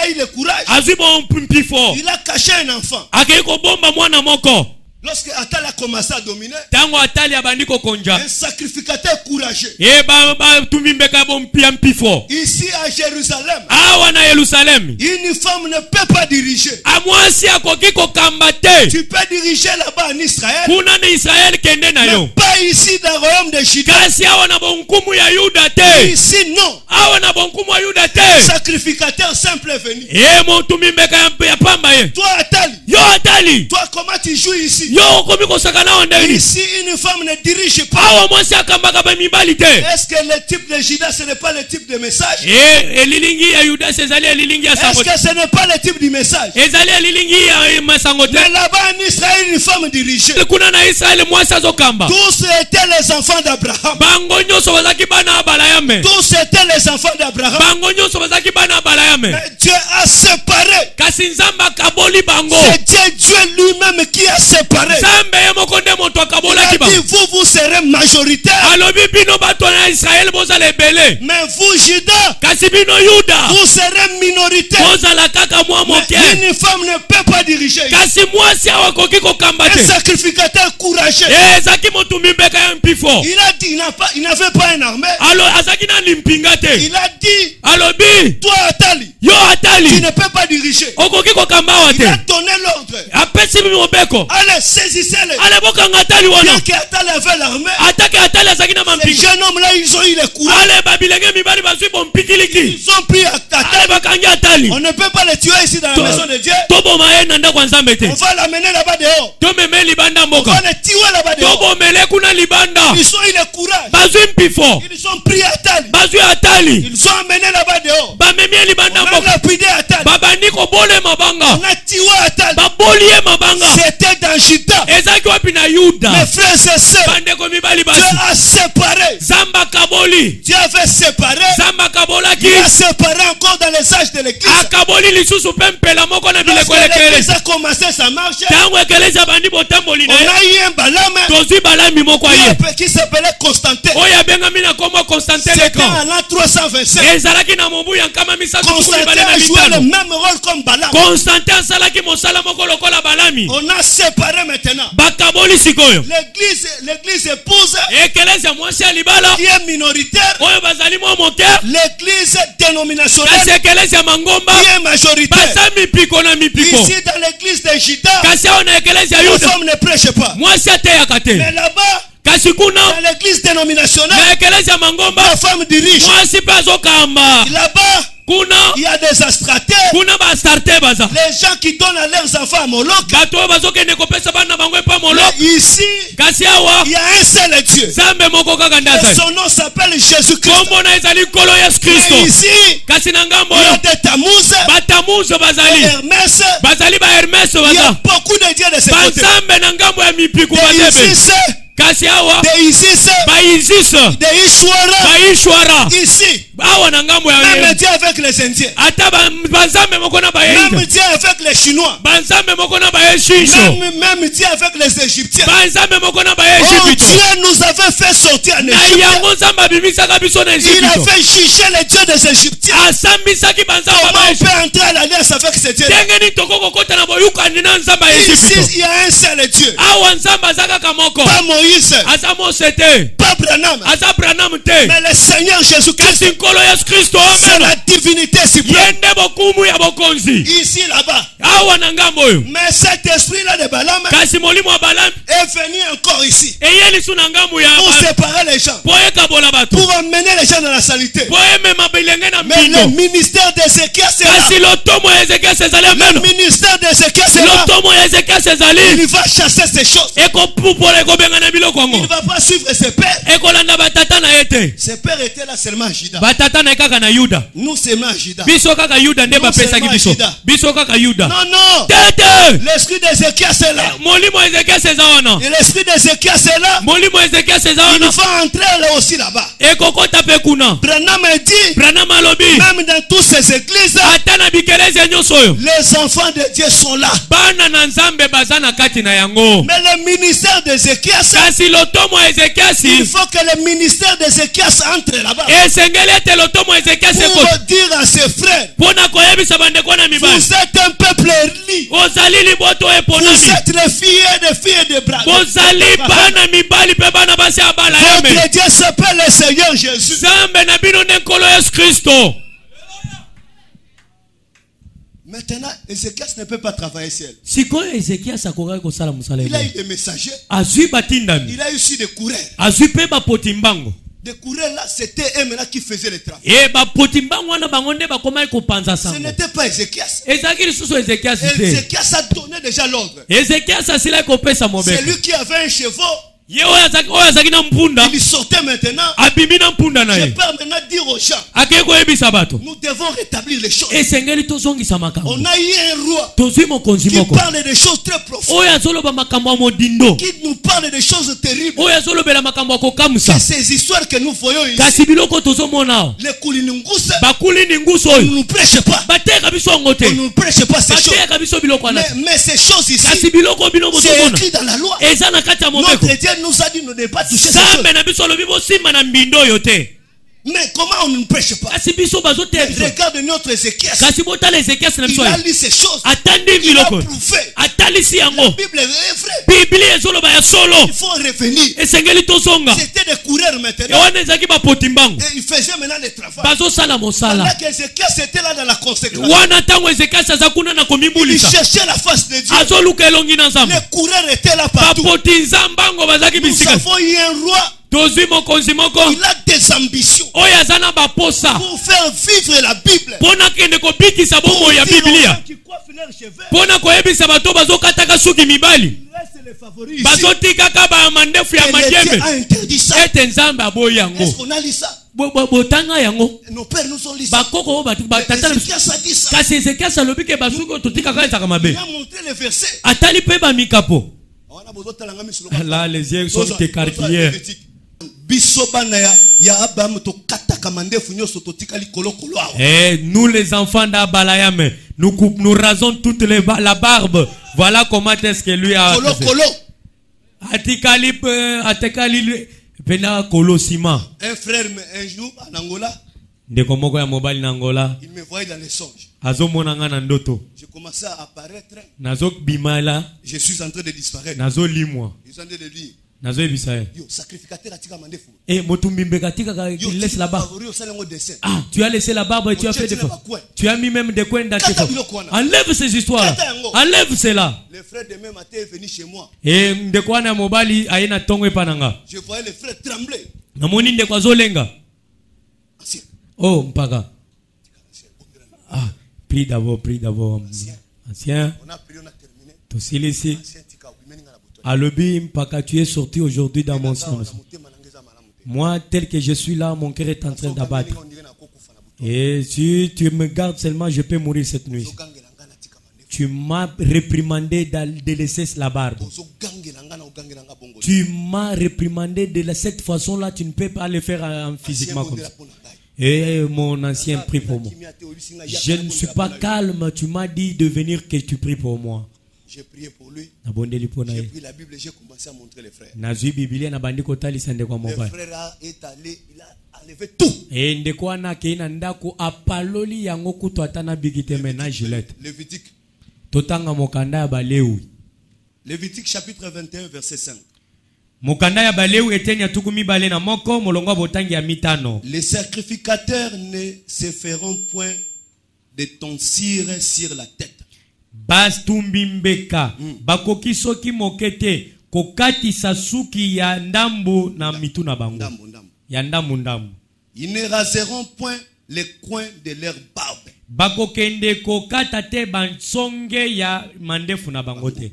Speaker 2: eu le courage.
Speaker 1: Azwi bon mpifo.
Speaker 2: Il a caché un enfant.
Speaker 1: Akeko bomba mwana moko.
Speaker 2: Lorsque Atali a commencé à dominer,
Speaker 1: Tango Atali abandi kokonja.
Speaker 2: un sacrificateur courageux.
Speaker 1: E ba tumimbeka bon mpifo.
Speaker 2: Ici à Jérusalem,
Speaker 1: Awa na Yerusalem.
Speaker 2: une femme ne peut pas diriger.
Speaker 1: Amwasi akoki kokamba te.
Speaker 2: Tu peux diriger là-bas en Israël,
Speaker 1: Kuna na Israel kende na
Speaker 2: mais
Speaker 1: yo.
Speaker 2: pas ici dans le royaume de Juda.
Speaker 1: Kasi awa na bonkumu ya Yuda te.
Speaker 2: Ici, non.
Speaker 1: Awa na bonkumu ya Yuda
Speaker 2: Un
Speaker 1: te.
Speaker 2: sacrificateur simple est venu.
Speaker 1: E motumimbeka ya pamba ye.
Speaker 2: Toi, Atali,
Speaker 1: Yo Atali.
Speaker 2: toi, comment tu joues ici?
Speaker 1: Yo okomi kosaka na ondeli.
Speaker 2: Ici, une femme ne dirige pas.
Speaker 1: Awa mwasi akambaka ba mibali te.
Speaker 2: Est-ce que le type de Juda, ce n'est pas le type de message?
Speaker 1: E elilingi ya Yuda ezali elilingi ya
Speaker 2: Est-ce
Speaker 1: sango.
Speaker 2: que ce n'est pas le type du message?
Speaker 1: Ezali elilingi ya masango te.
Speaker 2: Mais là-bas en Israël, une femme dirigeait.
Speaker 1: Kuna na Israel mwasi azokamba.
Speaker 2: Tous étaient les enfants d'Abraham.
Speaker 1: Bango nyonso bazaki bana Abraham.
Speaker 2: Tous étaient les enfants d'Abraham.
Speaker 1: Bango nyonso bazaki bana Abraham.
Speaker 2: Mais Dieu a séparé.
Speaker 1: Kasi nzamba kaboli bango.
Speaker 2: C'est Dieu lui-même qui a séparé.
Speaker 1: Nzambe ye moko nde moto
Speaker 2: Il
Speaker 1: akabolaki
Speaker 2: a dit,
Speaker 1: bango.
Speaker 2: vous serez majoritaire.
Speaker 1: Alobi bino bato na Israel bozala ebele.
Speaker 2: Mais vous, Juda,
Speaker 1: Kasi bino Yuda
Speaker 2: vous serez minoritaire.
Speaker 1: bozala kaka mwa
Speaker 2: Mais
Speaker 1: moke.
Speaker 2: une femme ne peut pas diriger.
Speaker 1: Kasi mwasi awakoki kokamba
Speaker 2: Un
Speaker 1: te.
Speaker 2: sacrificateur courageux.
Speaker 1: Ezaki motu mimbeka ya mpifo.
Speaker 2: Il a dit, il n'avait pas une armée.
Speaker 1: Alo azaki na limpinga te.
Speaker 2: Il a dit,
Speaker 1: Alobi
Speaker 2: toi Atali,
Speaker 1: yo
Speaker 2: tu
Speaker 1: Atali
Speaker 2: ne peux pas diriger.
Speaker 1: okoki kokamba awa
Speaker 2: Il a
Speaker 1: te.
Speaker 2: donné l'ordre.
Speaker 1: Apesi mobeko.
Speaker 2: Allez, saisissez-les.
Speaker 1: Ale bokanga Atali wana.
Speaker 2: Bien qu'Atali avait l'armée,
Speaker 1: Atake Atali azaki na
Speaker 2: les
Speaker 1: mampinga.
Speaker 2: jeunes hommes-là, ils ont eu le courage.
Speaker 1: Ale babilenge mibali bazwi bompikiliki.
Speaker 2: Ils ont pris Atali.
Speaker 1: Ale bakangi Atali.
Speaker 2: On ne peut pas les tuer ici dans la maison de Dieu.
Speaker 1: Toboma ye na ndako ya Nzambe te.
Speaker 2: On va l'amener là-bas dehors.
Speaker 1: Tomeme libanda
Speaker 2: On
Speaker 1: mboka.
Speaker 2: va les tuer là-bas dehors.
Speaker 1: Tobomele kuna libanda. mosala
Speaker 2: Ils ont eu le courage.
Speaker 1: bazwi mpifo
Speaker 2: Ils ont pris Atali.
Speaker 1: bazwi atali
Speaker 2: Ils ont amené là-bas dehors.
Speaker 1: bamemi ye libanda
Speaker 2: On a
Speaker 1: mboka
Speaker 2: lapidé Atali.
Speaker 1: babandi kobolema banga
Speaker 2: On a tué Atali.
Speaker 1: baboli ye mabanga
Speaker 2: C'était dans Juda.
Speaker 1: ezalaki wapi na yuda
Speaker 2: Mes frères et sœurs,
Speaker 1: bandeko mibali
Speaker 2: Dieu
Speaker 1: basi
Speaker 2: a séparé.
Speaker 1: zamba kaboli
Speaker 2: Dieu avait séparé.
Speaker 1: zamba kabolaki
Speaker 2: Il a séparé encore dans les âges de l'église.
Speaker 1: akaboli lisusu mpe mpela moko na
Speaker 2: Lorsque
Speaker 1: bileko
Speaker 2: l'église
Speaker 1: elekele
Speaker 2: a commencé sa marche,
Speaker 1: ntango ekelesi bandi botamboli
Speaker 2: on
Speaker 1: na ye
Speaker 2: a eu un Balaam
Speaker 1: tozwi balami moko ye
Speaker 2: qui s'appelait Constantin.
Speaker 1: oyo abengami na kombo constantin le
Speaker 2: C'était
Speaker 1: grand
Speaker 2: en l'an 325.
Speaker 1: ezalaki na mobu ya nkama misatu
Speaker 2: Constantin
Speaker 1: mibale na
Speaker 2: a joué le
Speaker 1: mitano
Speaker 2: même rôle comme Balaam.
Speaker 1: constantin asalaki mosala moko lokola balami
Speaker 2: On a séparé maintenant.
Speaker 1: bakaboli sikoyo
Speaker 2: L'église épouse
Speaker 1: ekelesi ya mwasi ya libala
Speaker 2: qui est minoritaire.
Speaker 1: oyo bazali mwa moke
Speaker 2: L'église dénominationnelle
Speaker 1: kasi ekelesi ya mangomba
Speaker 2: qui est majoritaire.
Speaker 1: baza mipiko na mipiko
Speaker 2: Ici dans l'église de Juda,
Speaker 1: kasi awo na ekelesi ya
Speaker 2: les
Speaker 1: yuda
Speaker 2: femmes ne prêchent pas.
Speaker 1: mwasi ateyaka te
Speaker 2: Mais là-bas,
Speaker 1: kasi kuna
Speaker 2: dans l'église dénominationnelle,
Speaker 1: na ekelesi ya mangomba
Speaker 2: la femme dirige.
Speaker 1: mwasi mpe azokamba
Speaker 2: Là-bas,
Speaker 1: kuna
Speaker 2: il y a des astrateurs.
Speaker 1: kuna bastarte baza
Speaker 2: Les gens qui donnent à leurs enfants à Moloch.
Speaker 1: bato oyo bazokende kopesa bana na bango epa
Speaker 2: Mais
Speaker 1: moloko
Speaker 2: ici,
Speaker 1: kasi awa
Speaker 2: il y a un seul Dieu.
Speaker 1: nzambe moko kaka nde
Speaker 2: Et
Speaker 1: azali
Speaker 2: son nom s'appelle Jésus-Christ.
Speaker 1: kombo na ezali nkolo yesu
Speaker 2: Et
Speaker 1: kristo
Speaker 2: ici,
Speaker 1: kasi na ngambo
Speaker 2: il y a
Speaker 1: oyo
Speaker 2: des Tammuz,
Speaker 1: batamuzo bazali
Speaker 2: Hermès.
Speaker 1: bazali bahermes
Speaker 2: Il y a
Speaker 1: baza
Speaker 2: beaucoup de dieux de ce côté.
Speaker 1: banzambe na ngambo ya mipiku
Speaker 2: De
Speaker 1: bazebe
Speaker 2: Isis,
Speaker 1: kasi awa
Speaker 2: de Isis,
Speaker 1: baizis
Speaker 2: de Ishwara.
Speaker 1: baishwara
Speaker 2: Ici,
Speaker 1: awa na ngambo ya
Speaker 2: même Dieu avec les Indiens.
Speaker 1: ata banzambe moko na
Speaker 2: Même
Speaker 1: bayeida
Speaker 2: Dieu avec les Chinois.
Speaker 1: banzambe moko na bayeshisho
Speaker 2: Même Dieu avec les Égyptiens.
Speaker 1: banzambe moko na
Speaker 2: Oh,
Speaker 1: bayeshipito
Speaker 2: Dieu nous avait fait sortir en
Speaker 1: na
Speaker 2: Égypte.
Speaker 1: yango nzambe abimisaka biso na
Speaker 2: Il
Speaker 1: ejipito
Speaker 2: avait jugé les dieux des Égyptiens.
Speaker 1: asambisaki banzambe
Speaker 2: Comment on
Speaker 1: bayeshi
Speaker 2: peut entrer à l'alliance avec ces dieux?
Speaker 1: ndenge nini tokokokota na boyukani na nzambe ya
Speaker 2: Ici,
Speaker 1: ejipito
Speaker 2: il y a un seul Dieu.
Speaker 1: awa nzambe aza kaka moko
Speaker 2: Pas Moïse,
Speaker 1: aza mose te
Speaker 2: pas Branham,
Speaker 1: aza branam te
Speaker 2: mais le Seigneur Jésus-Christ.
Speaker 1: kasi nkolo yesu kristo
Speaker 2: C'est
Speaker 1: omena
Speaker 2: la divinité
Speaker 1: ye
Speaker 2: suprême.
Speaker 1: nde bokumu ya bokonzi
Speaker 2: Ici, là-bas.
Speaker 1: awa na ngambo oyo
Speaker 2: Mais cet esprit-là de Balaam
Speaker 1: kasi molimo ya balami
Speaker 2: est venu encore ici
Speaker 1: eye lisu na ngambo ya
Speaker 2: pour séparer les gens,
Speaker 1: po ekabola bato
Speaker 2: pour emmener les gens dans la salité.
Speaker 1: po emema bilenge na
Speaker 2: Mais le
Speaker 1: mbindo
Speaker 2: ministère d'Ézéchias est là.
Speaker 1: kasi lotomo ya ezekiasi ezali
Speaker 2: Le
Speaker 1: ameno
Speaker 2: ministère d'Ézéchias est là.
Speaker 1: lotomo ya ezekiasi ezali
Speaker 2: Il va chasser ces choses.
Speaker 1: ekopupola ekobengana biloko
Speaker 2: Il ne
Speaker 1: yango
Speaker 2: va pas suivre ses pères.
Speaker 1: ekolanda batata na ye te
Speaker 2: Ses pères étaient là seulement à Juda.
Speaker 1: batata na ye kaka na yuda
Speaker 2: Nous seulement à Juda.
Speaker 1: biso kaka yuda nde
Speaker 2: Non,
Speaker 1: bapesaki
Speaker 2: seulement
Speaker 1: biso
Speaker 2: Juda.
Speaker 1: biso kaka yuda
Speaker 2: Non, non.
Speaker 1: tete
Speaker 2: L'esprit d'Ézéchias est là.
Speaker 1: molimo ya ezekiasi eza wana
Speaker 2: Et l'esprit d'Ézéchias est là.
Speaker 1: molimo ya ezekiasi eza
Speaker 2: Il
Speaker 1: wana
Speaker 2: va entrer là aussi là-bas.
Speaker 1: ekokota mpe kuna
Speaker 2: Branham a dit,
Speaker 1: branam alobi
Speaker 2: même dans toutes ces églises,
Speaker 1: ata na bikelezi nyonso oyo
Speaker 2: les enfants de Dieu sont là.
Speaker 1: bana na nzambe baza na kati na yango
Speaker 2: Mais le ministère d'Ézéchias,
Speaker 1: kasi lotomo ya
Speaker 2: il
Speaker 1: ezekiasi
Speaker 2: faut que le ministère d'Ézéchias entre là-bas.
Speaker 1: esengeli ete lotomo ya ezekiasi
Speaker 2: Pour dire à ses frères,
Speaker 1: mpo na koyebisa bandeko na mibali
Speaker 2: vous êtes un peuple erli.
Speaker 1: ozali liboto
Speaker 2: Vous
Speaker 1: eponami
Speaker 2: êtes les filles de Brahim.
Speaker 1: bozali bana mibali mpe bana basi ya bala yame
Speaker 2: Votre Dieu s'appelle le Seigneur Jésus.
Speaker 1: nzambe na bino nde nkolo yesu kristo
Speaker 2: Maintenant, Ézéchias ne peut pas travailler seul.
Speaker 1: sikoyo ezekiasi akokaki kosala mosala
Speaker 2: Il a eu
Speaker 1: ebe
Speaker 2: des messagers.
Speaker 1: azwi batindami
Speaker 2: Il a eu aussi des coureurs.
Speaker 1: azwi mpe bapoti mbango
Speaker 2: Des coureurs là, c'était eux maintenant qui faisaient le travail.
Speaker 1: e bapoti mbango wana bango nde bakomaki kopanza
Speaker 2: Ce
Speaker 1: sango
Speaker 2: n'était pas Ézéchias.
Speaker 1: ezalaki lisusu ezekiasi te
Speaker 2: Ézéchias a donné déjà l'ordre.
Speaker 1: ezekiasi asilaki kopesa
Speaker 2: C'est
Speaker 1: mobeko
Speaker 2: lui qui avait un chevaux.
Speaker 1: ye oyo azalaki na mpunda
Speaker 2: Il sortait maintenant.
Speaker 1: abimi na mpunda na
Speaker 2: Je
Speaker 1: ye
Speaker 2: peux maintenant dire aux gens,
Speaker 1: akei koyebisa bato
Speaker 2: nous devons rétablir les choses.
Speaker 1: esengeli tozongisa makambo
Speaker 2: On a eu un roi
Speaker 1: tozwi mokonzi
Speaker 2: qui
Speaker 1: moko
Speaker 2: parle des choses très profondes,
Speaker 1: oyo azoloba makambo ya modindo
Speaker 2: qui nous parle des choses terribles.
Speaker 1: oyo azolobela makambo ya kokamwisa
Speaker 2: C'est ces histoires que nous voyons ici.
Speaker 1: kasi biloko tozomona awa
Speaker 2: Les Koulinungus,
Speaker 1: bakulini ngusu
Speaker 2: on ne
Speaker 1: oyo
Speaker 2: nous prêche pas.
Speaker 1: bateyaka biso yango te
Speaker 2: On ne nous prêche pas ces choses.
Speaker 1: bateyaka biso biloko wana te
Speaker 2: Mais ces choses ici,
Speaker 1: kasi biloko bino
Speaker 2: c'est
Speaker 1: bozomona
Speaker 2: écrit dans la loi.
Speaker 1: eza na kati ya mobeko
Speaker 2: Notre Dieu nous a dit de ne pas toucher ces choses.
Speaker 1: nzambe na biso alobi bosimba na mbindo oyo te
Speaker 2: Mais comment on ne prêche pas?
Speaker 1: kasi biso bazoteya biso
Speaker 2: Regarde notre Ézéchias.
Speaker 1: kasi botala ezekiasi na biso
Speaker 2: Il a
Speaker 1: oyo
Speaker 2: lu ces choses.
Speaker 1: atandi
Speaker 2: Il a
Speaker 1: biloko
Speaker 2: prouvé.
Speaker 1: atalisi
Speaker 2: La
Speaker 1: yango
Speaker 2: Bible est vraie.
Speaker 1: biblia ezoloba ya solo
Speaker 2: Il faut revenir.
Speaker 1: esengeli tozonga
Speaker 2: C'était des coureurs maintenant.
Speaker 1: wana ezalaki bapoti mbango
Speaker 2: Et ils faisaient maintenant le travail.
Speaker 1: bazosala mosala
Speaker 2: Pendant qu'Ézéchias était là dans la consécration.
Speaker 1: wana ntango ezekiasi aza kuna na
Speaker 2: Il
Speaker 1: komibulisa
Speaker 2: cherchait la face de Dieu.
Speaker 1: azoluka elongi na nzambe
Speaker 2: Les coureurs étaient là partout.
Speaker 1: bapoti nzambango bazalaki
Speaker 2: Nous
Speaker 1: bisika
Speaker 2: avons eu un roi.
Speaker 1: tozwi mokonzi moko
Speaker 2: Il a des ambitions
Speaker 1: oyo aza na baposa
Speaker 2: pour faire vivre la Bible.
Speaker 1: mpo na kende kobikisa
Speaker 2: Pour
Speaker 1: bomoi ya
Speaker 2: dire aux
Speaker 1: biblia
Speaker 2: gens qui coiffent leurs cheveux,
Speaker 1: mpo na koyebisa bato bazokataka suki mibali
Speaker 2: il reste les favoris ici.
Speaker 1: bazotikaka ba mandefu ya
Speaker 2: Et l'État
Speaker 1: madiembe
Speaker 2: a interdit ça.
Speaker 1: ete nzambe aboyi yango.
Speaker 2: Est-ce qu'on a lu ça?
Speaker 1: Botanga yango
Speaker 2: Nos pères nous ont lu ça.
Speaker 1: bakoko batata
Speaker 2: Ézéchias a dit ça.
Speaker 1: kasi Ezekias alobi ke basuki oyo totikaka ezaka mabe
Speaker 2: Il a montré les versets.
Speaker 1: atali mpe bamikapo.
Speaker 2: On a besoin de talanga misolo.
Speaker 1: Là les yeux sont écarquillés.
Speaker 2: Biso bana ya Abraham to kataka mandefu nyoso totikali kolokolo awa.
Speaker 1: Et nous les enfants d'Abalayam, nous rasons toute la barbe. Voilà comment est-ce que lui a
Speaker 2: Kolokolo.
Speaker 1: atikali pena kolosima.
Speaker 2: Un frère un jour en Angola,
Speaker 1: Ndeko moko ya mobali na Angola
Speaker 2: il me voyait dans les songes.
Speaker 1: azomona nga na ndoto.
Speaker 2: Je commençais à apparaître.
Speaker 1: Nazo bimala,
Speaker 2: Je suis en train de disparaître.
Speaker 1: nazo limwa,
Speaker 2: Je suis en train de dire.
Speaker 1: nazo ebisa.
Speaker 2: Yo, sacrificateur atika mandefu.
Speaker 1: Et motumbimbe katika
Speaker 2: Yo,
Speaker 1: il laisse là-bas.
Speaker 2: favori au salon dessin.
Speaker 1: Ah, tu as laissé la barbe et tu as fait des fois. Tu as mis même des coins dans tes
Speaker 2: Kata
Speaker 1: fois.
Speaker 2: biloko wana.
Speaker 1: Enlève ces histoires. Enlève cela.
Speaker 2: Le frère de même matin est venu chez moi.
Speaker 1: Et ndeko wana mobali aina tongo epananga.
Speaker 2: Je voyais le frère trembler.
Speaker 1: Namoni ndeko azolenga.
Speaker 2: Ancien.
Speaker 1: Oh mpaka. Ah, prie d'abord. Ancien.
Speaker 2: On a prié, on a terminé.
Speaker 1: Tosilisi.
Speaker 2: Ancien tika obimeni ngala boto.
Speaker 1: Alobi mpaka, tu es sorti aujourd'hui dans mon sens. Moi, tel que je suis là, mon cœur est en train d'abattre. Et si tu me gardes seulement, je peux mourir cette nuit. Tu m'as réprimandé de laisser la barbe. Tu m'as réprimandé de cette façon-là, tu ne peux pas le faire physiquement comme ça. Et mon ancien prie pour moi. Je ne suis pas calme, tu m'as dit de venir que tu pries pour moi.
Speaker 2: J'ai prié pour lui.
Speaker 1: J'ai
Speaker 2: pris la Bible et j'ai commencé à montrer les frères.
Speaker 1: Le
Speaker 2: frère est allé, il a enlevé tout.
Speaker 1: Et ndeko na keina ndako apaloli yango kutu atana bigite mena Gillette.
Speaker 2: Lévitique.
Speaker 1: Totanga mokanda ya Balewi.
Speaker 2: Lévitique chapitre 21 verset 5.
Speaker 1: Mokanda ya Balewi etenya tukumi bale na moko molongo botangi ya mitano.
Speaker 2: Les sacrificateurs ne se feront point de tonsure sur la tête.
Speaker 1: Bas tumbimbeka bakoki soki mokete kokati sasuki ya ndambu na mituna bango. Ya ndambu.
Speaker 2: Ils ne raseront point les coins de leur barbe.
Speaker 1: Bakokende kokata te bansonge ya mandefu na bango te.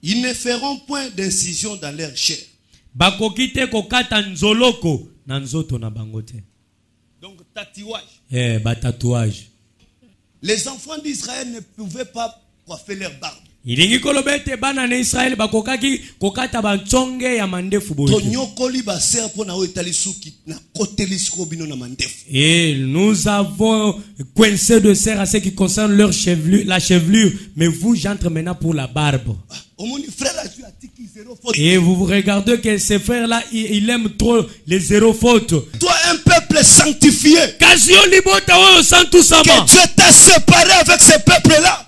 Speaker 2: Ils ne feront point d'incision dans leur chair.
Speaker 1: Bakoki te kokata nzoloko na nzoto na bango te.
Speaker 2: Donc tatouage.
Speaker 1: Tatouage.
Speaker 2: Les enfants d'Israël ne pouvaient pas coiffer leur barbe.
Speaker 1: Ilingi kolobete bana na Israël bakokaki kokata bansonge ya mandefu bote.
Speaker 2: Tonyokoli ba serpo na otali suki na koteli sikobino na mandefu.
Speaker 1: Et nous avons coincé de serre à ce qui concerne leur chevelure, la chevelure, mais vous j'entre maintenant pour la barbe. Et vous regardez que ces frères-là, il aime trop les zéro faute.
Speaker 2: Toi, un peuple sanctifié.
Speaker 1: Que
Speaker 2: Dieu t'a séparé avec ce peuple-là.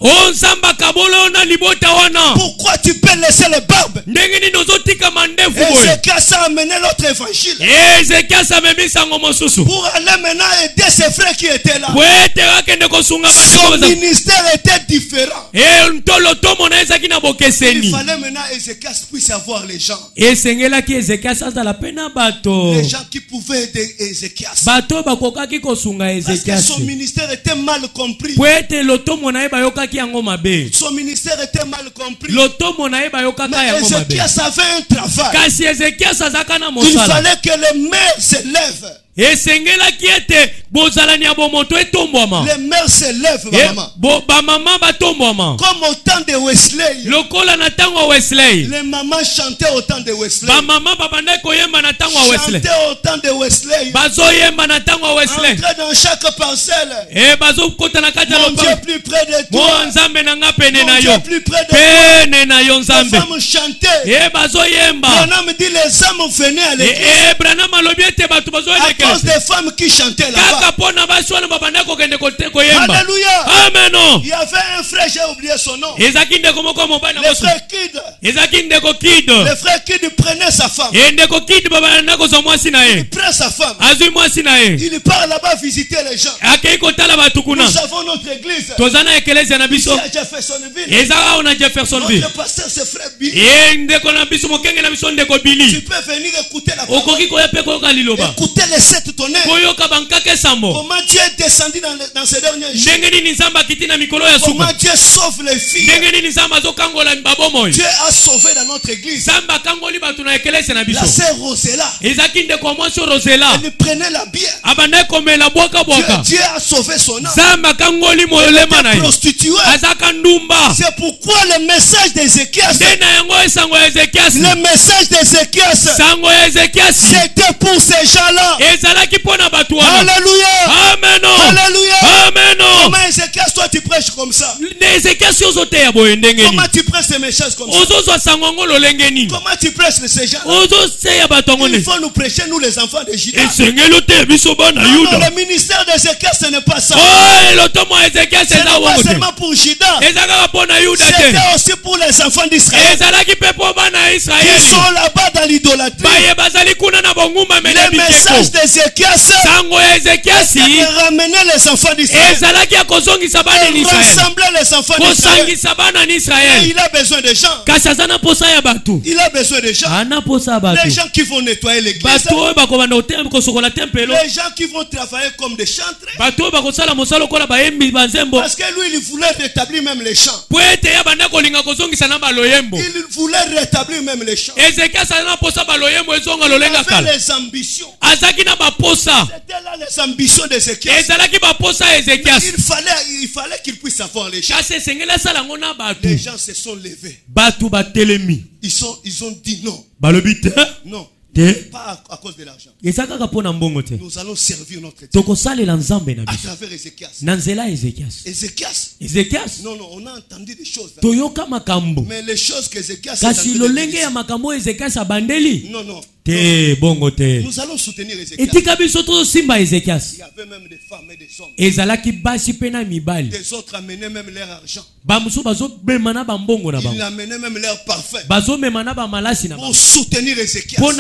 Speaker 2: Pourquoi tu peux laisser les barbes? Ézéchias a amené l'autre évangile. Pour aller maintenant aider ses frères qui étaient là. Son ministère était différent. Il fallait maintenant Ézéchias puisse avoir les gens. Les gens qui pouvaient aider Ézéchias. Parce que son ministère était mal compris. Son ministère était mal compris. Mais Ézéchias avait un travail. Il fallait que les mères se lèvent. Les mères se lèvent, maman. Comme au temps de Wesley. Les mamans chantaient au temps de Wesley. Chantaient au temps de Wesley. Entraient dans chaque parcelle. Mon Dieu plus près de toi. Mon Dieu plus près de toi. Les femmes chantaient. Branham dit les hommes venaient à l'église. À cause des femmes qui chantaient là-bas. Alléluia.
Speaker 1: Amen.
Speaker 2: Il y avait un frère, j'ai oublié son nom. Le frère Kid. Le frère Kid prenait sa femme. Il prend sa femme. Il part là-bas visiter les gens. Nous avons notre église. Ici à Jeffersonville. Notre pasteur c'est frère Billy. Tu peux venir écouter la parole. Écouter les 7 tonnerres. Comment Dieu est descendu dans ces derniers jours. Comment Dieu sauve les filles. Dieu a sauvé dans notre église. La sœur Rosella. Elle prenait la bière. Dieu a sauvé son âme. Elle était prostituée. C'est pourquoi le message d'Ézéchias, le message d'Ézéchias, c'était pour ces gens-là. Alléluia.
Speaker 1: Amen.
Speaker 2: Alléluia.
Speaker 1: Amen.
Speaker 2: Comment Ézéchias, toi tu prêches comme ça? Comment tu prêches ces messages comme ça? Comment tu prêches ces gens? Il faut nous prêcher, nous les enfants de Juda. Non, le ministère d'Ézéchias, ce n'est pas ça. Ce n'est pas seulement pour Juda. C'était aussi pour les enfants d'Israël. Ils sont là-bas dans l'idolâtrie. Le message d'Ézéchias, c'est ramener les enfants d'Israël. Rassembler les enfants d'Israël. Et il a besoin de gens. Il a besoin de gens. Les gens qui vont nettoyer l'église. Les gens qui vont travailler comme des chantres. Parce que lui, il voulait rétablir même les chants. Il voulait rétablir même les chants. Il avait les ambitions. C'était là les ambitions d'Ézéchias. Il fallait qu'il puisse avoir les chants. Les gens se sont levés. Ils ont dit non. Non. Pas à cause de l'argent. Nous allons servir notre Dieu à travers Ézéchias. Non, on a entendu des choses. Mais les choses qu'Ézéchias a entendues. Non. Nous allons soutenir Ézéchias. Il y avait même des femmes et des hommes. Des autres amenaient même leur argent. Ils amenaient même leur parfum. Pour soutenir Ézéchias. Pour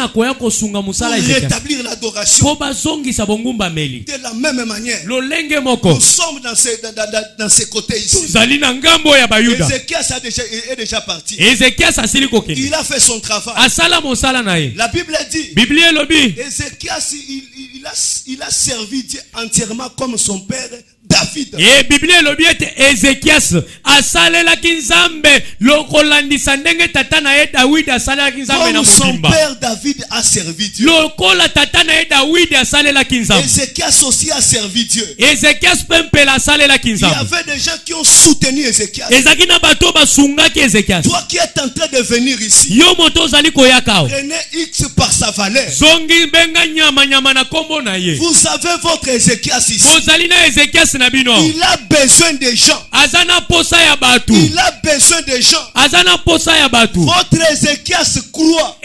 Speaker 2: rétablir l'adoration. De la même manière. Nous sommes dans ces côtés ici. Ézéchias est déjà parti. Il a fait son travail. La Bible dit, Ézéchias, il a servi Dieu entièrement comme son père David. Comme son père David a servi Dieu. Ézéchias aussi a servi Dieu. Il y avait des gens qui ont soutenu Ézéchias. Toi qui es en train de venir ici, prenez X par sa valeur. Vous avez votre Ézéchias ici. Il a besoin de gens. Il a besoin de gens. Votre Ézéchias croit.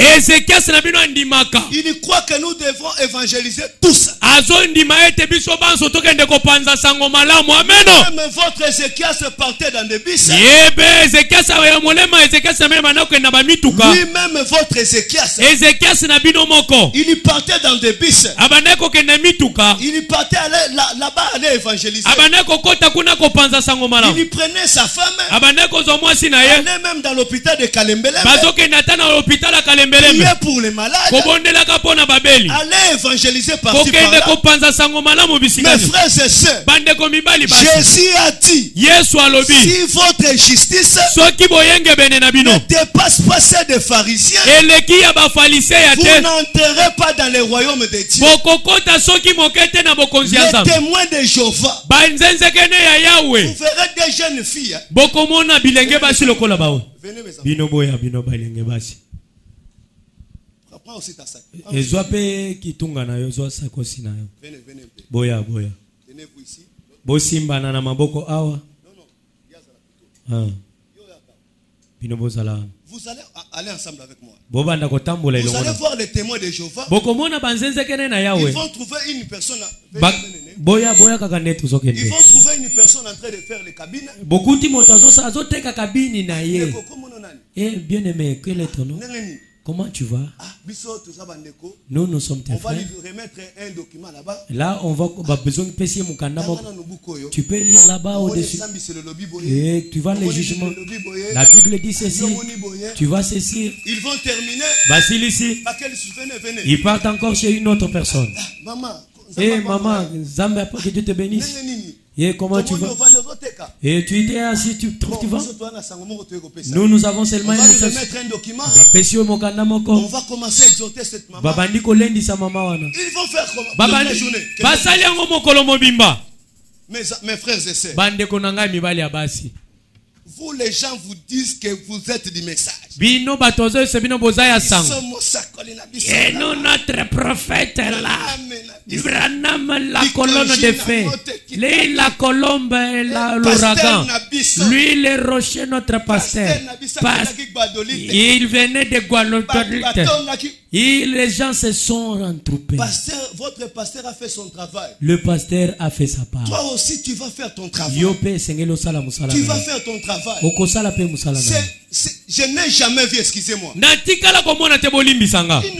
Speaker 2: Il croit que nous devons évangéliser tous. Même votre Ézéchias partait dans des bus. Lui-même votre Ézéchias, il partait dans des bus. Il partait là-bas aller évangéliser. Il prenait sa femme. Allait même dans l'hôpital de Kalembele. Priait pour les malades. Allait évangéliser par-ci par-là. Mes frères et sœurs, Jésus a dit, si votre justice ne dépasse pas celle des pharisiens, vous n'entrerez pas dans le royaume de Dieu. Les témoins de Jéhovah, vous verrez des jeunes filles. Venez mes enfants. Prends aussi ta sac. Venez un peu. Tenez-vous ici. Vous allez aller ensemble avec moi. Vous allez voir les témoins de Jéhovah. Ils vont trouver une personne. Ils vont trouver une personne en train de faire les cabines.
Speaker 1: Bien aimé, quel est ton nom? Comment tu vas? Nous, nous sommes tes frères.
Speaker 2: On va lui remettre un document là-bas.
Speaker 1: Là, on va besoin de payer mon canard. Tu peux lire là-bas au-dessus. Et tu vois les jugements. La Bible dit ceci. Tu vois ceci.
Speaker 2: Ils vont terminer.
Speaker 1: Basile ici. Ils partent encore chez une autre personne. Eh maman, Zamba, que Dieu te bénisse. Et comment tu vas? Et tu étais assis, tu vas? Nous avons seulement un message.
Speaker 2: On va commencer à exhorter cette maman.
Speaker 1: Ils vont
Speaker 2: faire comment? Mes frères et sœurs. Vous les gens vous disent que vous êtes du message.
Speaker 1: Et nous, notre prophète là. La colonne de feu. Lui, la colombe et l'ouragan. Lui, le rocher, notre pasteur. Il venait de Guadeloupe. Et les gens se sont entroupés.
Speaker 2: Votre pasteur a fait son travail.
Speaker 1: Le pasteur a fait sa part.
Speaker 2: Toi aussi, tu vas faire ton travail.
Speaker 1: Tu
Speaker 2: vas faire ton travail. Je n'ai jamais vu, excusez-moi, une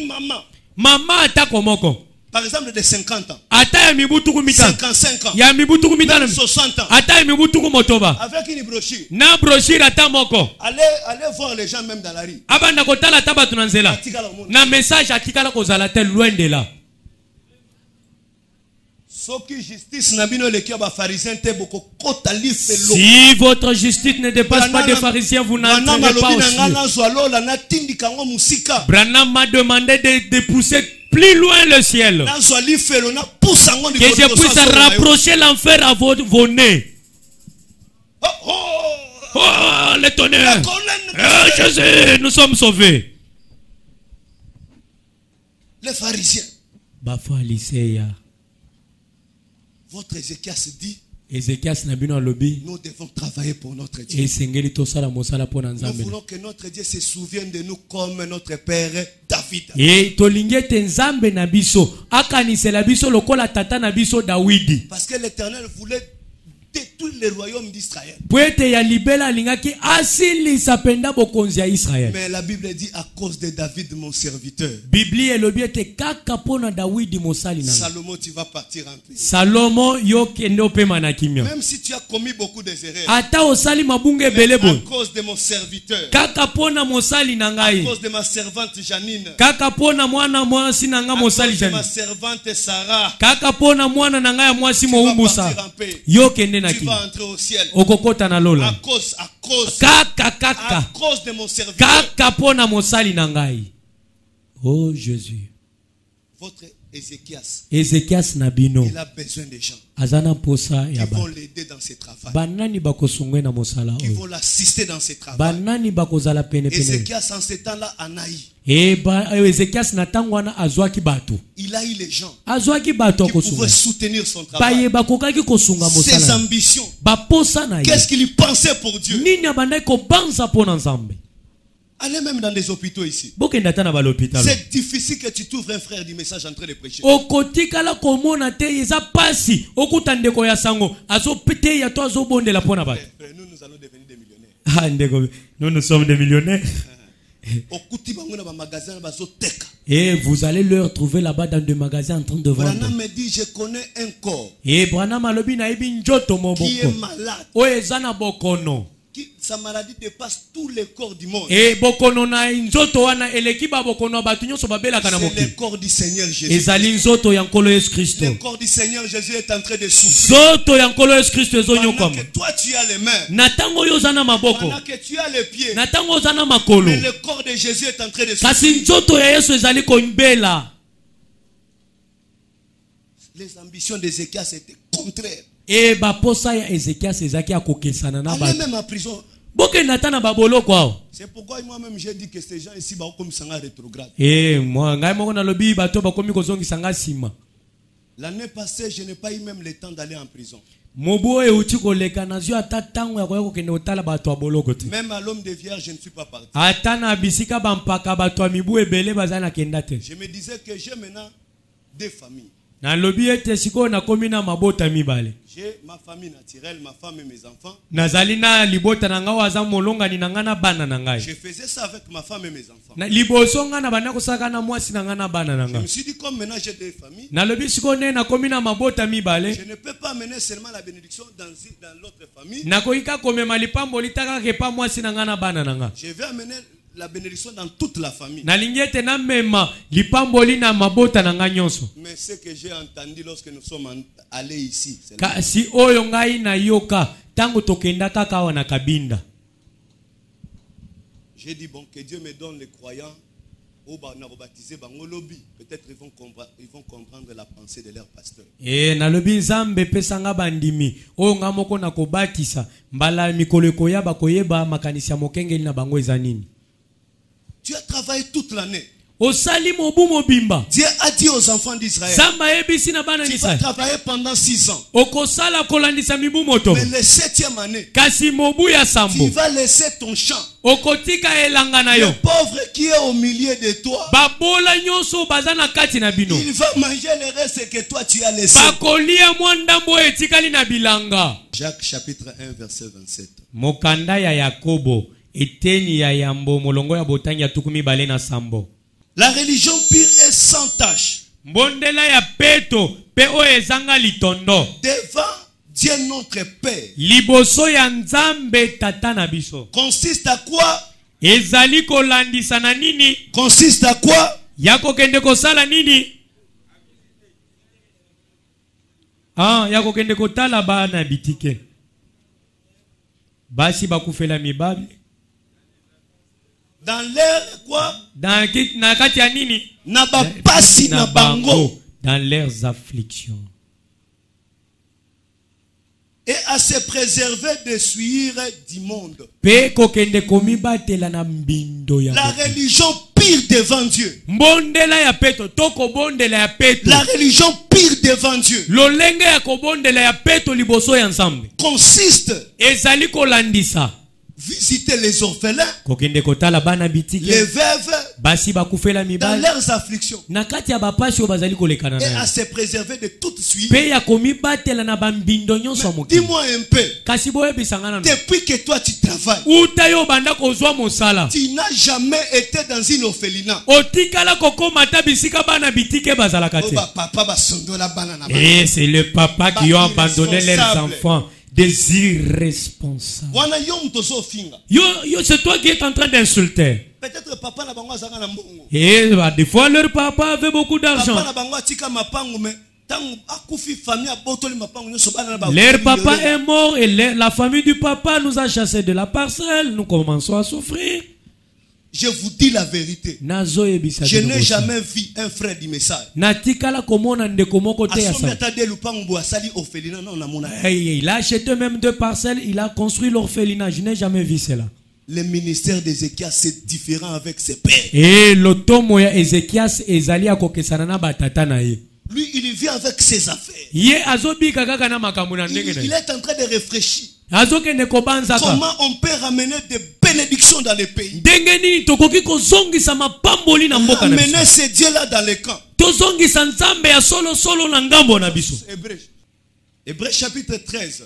Speaker 2: maman. Par exemple, de 50 ans. 55 ans. Même 60 ans. Avec une brochure. Allez voir les gens même dans la rue.
Speaker 1: Si votre justice ne dépasse pas des pharisiens, vous n'entrez pas au ciel. Branham m'a demandé de pousser plus loin le ciel. Que je puisse rapprocher l'enfer à vos nez. Oh, le tonnerre. Oh, Jésus, nous sommes sauvés.
Speaker 2: Les pharisiens. Votre Ézéchias dit, nous devons travailler pour notre Dieu. Nous voulons que notre Dieu se souvienne de nous comme notre père David. Parce que l'Éternel voulait détruire le royaume d'Israël. Mais la Bible dit à cause de David mon serviteur. Salomon, tu vas partir en paix. Même si tu as commis beaucoup d'erreurs, à cause de mon serviteur, à cause de ma servante Janine, à cause de ma servante Sarah, tu vas partir en paix. Tu vas entrer au ciel. À cause de mon serviteur.
Speaker 1: Oh Jésus.
Speaker 2: Votre Ézéchias.
Speaker 1: Il
Speaker 2: a besoin des gens qui vont l'aider dans ses travaux. Qui vont l'assister dans ses travaux. Ézéchias en ce temps-là en a eu. Il a eu les gens qui pouvaient soutenir son travail. Ses ambitions. Qu'est-ce qu'il pensait pour Dieu? Allez même dans des hôpitaux ici. C'est difficile que tu trouves un frère du message en train de prêcher. Nous allons devenir des millionnaires.
Speaker 1: Nous sommes des millionnaires. Et vous allez leur trouver là-bas dans des magasins en train de vendre.
Speaker 2: Branham me dit, je connais un corps
Speaker 1: qui est malade.
Speaker 2: Sa maladie dépasse tous les corps du monde.
Speaker 1: C'est le
Speaker 2: corps du Seigneur Jésus. Le corps du Seigneur Jésus est en train de souffrir. Pendant que toi tu as les mains, pendant que tu as les pieds, mais le corps de Jésus est en train de souffrir. Les ambitions d'Ézéchias étaient contraires.
Speaker 1: Allez même
Speaker 2: en prison. C'est pourquoi moi-même j'ai dit que ces gens ici comme ça rétrograde. L'année passée, je n'ai pas eu même le temps d'aller en prison. Même à l'homme de vierge, je ne suis pas parti. Je me disais que j'ai maintenant deux familles.
Speaker 1: Na lobi ete siko na komi na mabota mibale.
Speaker 2: J'ai ma famille naturelle, ma femme et mes enfants.
Speaker 1: Nazali na libota na nga waza molonga ni na nga na bana na ngai.
Speaker 2: Je faisais ça avec ma femme et mes enfants.
Speaker 1: Na liboso nga na bana kosaka na mwasi na nga na bana na nga.
Speaker 2: Je me suis dit comme maintenant j'ai deux familles.
Speaker 1: Na lobi siko ne na komi na mabota mibale.
Speaker 2: Je ne peux pas amener seulement la bénédiction dans l'autre famille.
Speaker 1: Na koika komema lipambo litaka ke pa mwasi na nga na bana na nga.
Speaker 2: Je vais amener la bénédiction dans toute la famille.
Speaker 1: Na lingete na mema lipamboli na mabota na nga nyonso.
Speaker 2: Mais ce que j'ai entendu lorsque nous sommes allés ici,
Speaker 1: si oyo ngai na yoka tango tokenda kaka wana kabinda.
Speaker 2: J'ai dit bon, que Dieu me donne les croyants au baptisé bangolobi, peut-être ils vont comprendre la pensée de leur pasteur.
Speaker 1: Na lobi nzambe pesanga bandimi oyo nga moko na kobatisa mbala mikolo koyaba koyeba makanisi ya mokengeli na bango ezanini.
Speaker 2: Tu as travaillé toute l'année.
Speaker 1: Dieu
Speaker 2: a dit aux enfants d'Israël, tu vas travailler pendant 6 ans. Mais le 7e année, tu vas laisser ton champ. Le pauvre qui est au milieu de toi, il va manger le reste que toi tu as laissé. Jacques chapitre 1 verset 27.
Speaker 1: Mokanda ya Yakobo eteni ya yambo molongo ya botanya tukumi bale na sambo.
Speaker 2: La religion pure est sans tache.
Speaker 1: Mbondela ya peto pe o ezanga litondo.
Speaker 2: Devant Dieu notre Père.
Speaker 1: Liboso ya nzambe tata na biso.
Speaker 2: Consiste à quoi?
Speaker 1: Ezali kolandisa na nini?
Speaker 2: Consiste à quoi?
Speaker 1: Yako kende kosala nini? Yako kende kotala bana bitike. Basi bakufela mibabi.
Speaker 2: Dans l'air quoi?
Speaker 1: Dans leurs afflictions.
Speaker 2: Et à se préserver de suivre du monde.
Speaker 1: La
Speaker 2: religion pire devant Dieu. La religion pire devant Dieu consiste visiter les orphelins, les veuves, dans leurs afflictions, et à se préserver de toute suite. Dis-moi un peu, depuis que toi tu travailles, tu n'as jamais été dans une orphelinat.
Speaker 1: Et c'est le papa qui a abandonné leurs enfants. Des irresponsables. C'est toi qui es en train d'insulter.
Speaker 2: Peut-être papa na bango azanga na mbongo.
Speaker 1: Et des fois leur papa avait beaucoup d'argent.
Speaker 2: Papa na bango atika mapango mais tango akufi famille abotoli mapango nyoso bana na bango.
Speaker 1: Leur papa est mort et la famille du papa nous a chassés de la parcelle. Nous commençons à souffrir.
Speaker 2: Je vous dis la vérité. Je n'ai jamais vu un frère du message.
Speaker 1: Il a acheté même 2 parcelles. Il a construit l'orphelinat. Je n'ai jamais vu cela.
Speaker 2: Le ministère d'Ézéchias c'est différent avec ses pères.
Speaker 1: Et l'automo ya Ézéchias ezali akokesana batata na ye.
Speaker 2: Lui il vit avec ses affaires.
Speaker 1: Il est en train
Speaker 2: de réfléchir. Comment on peut ramener des bénédictions dans les pays? Ramener ces dieux-là dans les camps. Hébreux chapitre 13.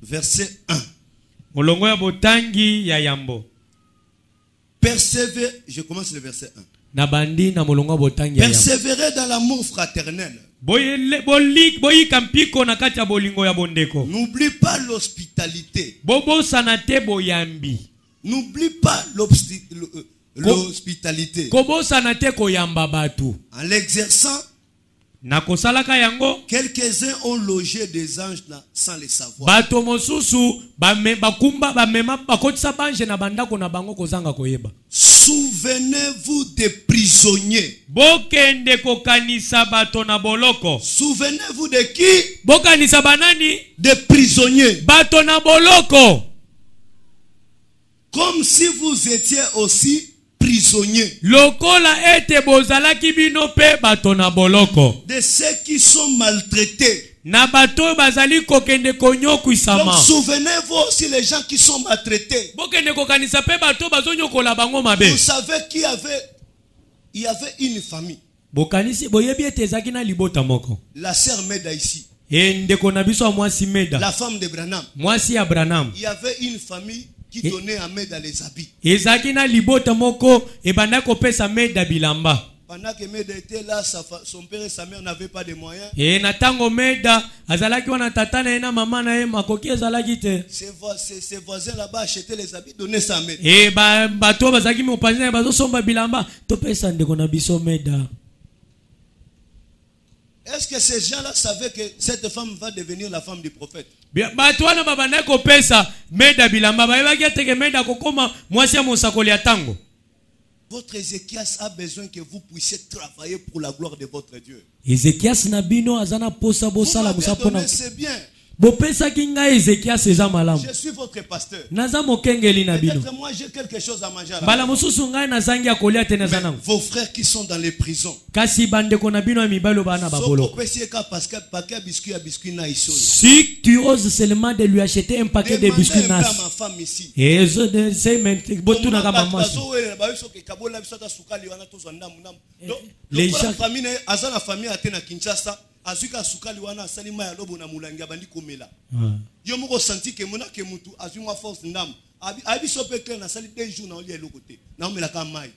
Speaker 2: Verset 1. Persévérer. Je commence le verset 1. Persévérer dans l'amour fraternel. N'oublie pas l'hospitalité. N'oublie pas l'hospitalité. En l'exerçant, quelques-uns ont logé des anges sans le savoir. Souvenez-vous des prisonniers. Souvenez-vous de qui? Des prisonniers. Comme si vous étiez aussi prisonniers de ceux qui sont maltraités. Donc souvenez-vous aussi les gens qui sont maltraités. Vous savez qui avait
Speaker 3: Il y avait une famille.
Speaker 2: La
Speaker 3: sœur Meda ici.
Speaker 2: La
Speaker 3: femme de Branham. Il y avait une famille qui donnait à Meda les habits. Pendant que Meda était là, son père et sa mère n'avaient pas de moyens. Ses voisins là-bas achetaient les habits, donnaient ça à Meda. Est-ce que ces gens-là savaient que cette femme va devenir la femme du prophète? Votre Ézéchias a besoin que vous puissiez travailler pour la gloire de votre Dieu. Vous m'avez donné, c'est bien. Je suis votre pasteur. Peut-être moi j'ai quelque chose à manger. Mais vos frères qui sont dans les prisons.
Speaker 1: Si tu oses seulement de lui acheter un paquet de biscuits
Speaker 3: Nas. Ma femme ici.
Speaker 1: Les gens.
Speaker 3: Azuka sukali wana salima ya lobo na mulangi abandi komela. Yo moko senti ke mona ke mutu azuma force ndam. Abi sope na sali 2 jours na oli eloko te. Na omela ka mai.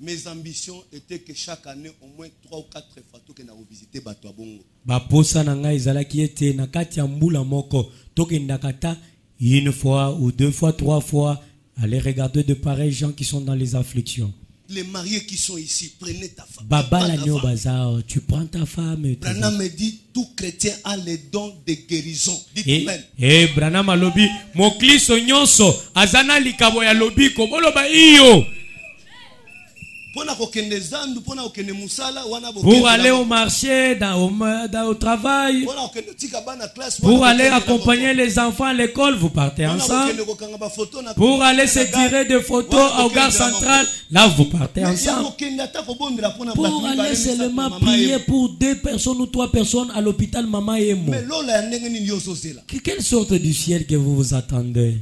Speaker 3: Mes ambitions étaient que chaque année au moins 3 ou 4 fois que na visiter bato abongo.
Speaker 1: Ba posa na ngai ezalaki ete na kati ya mbula moko tokenda kata une fois ou 2 fois 3 fois aller regarder de pareils gens qui sont dans les afflictions.
Speaker 3: Les mariés qui sont ici, prenez ta femme.
Speaker 1: Tu prends ta femme.
Speaker 3: Branham me dit, tout chrétien a les dons de guérison. Dites amen.
Speaker 2: Branham alobi, mokliso nyonso azana likabo ya lobiko boloba iyo.
Speaker 1: Pour aller au marché, au travail, pour aller accompagner les enfants à l'école, vous partez ensemble. Pour aller se tirer des photos au gare centrale, là vous partez ensemble. Pour aller seulement prier pour 2 personnes ou 3 personnes à l'hôpital Maman et moi. Quelle sorte du ciel que vous vous attendez?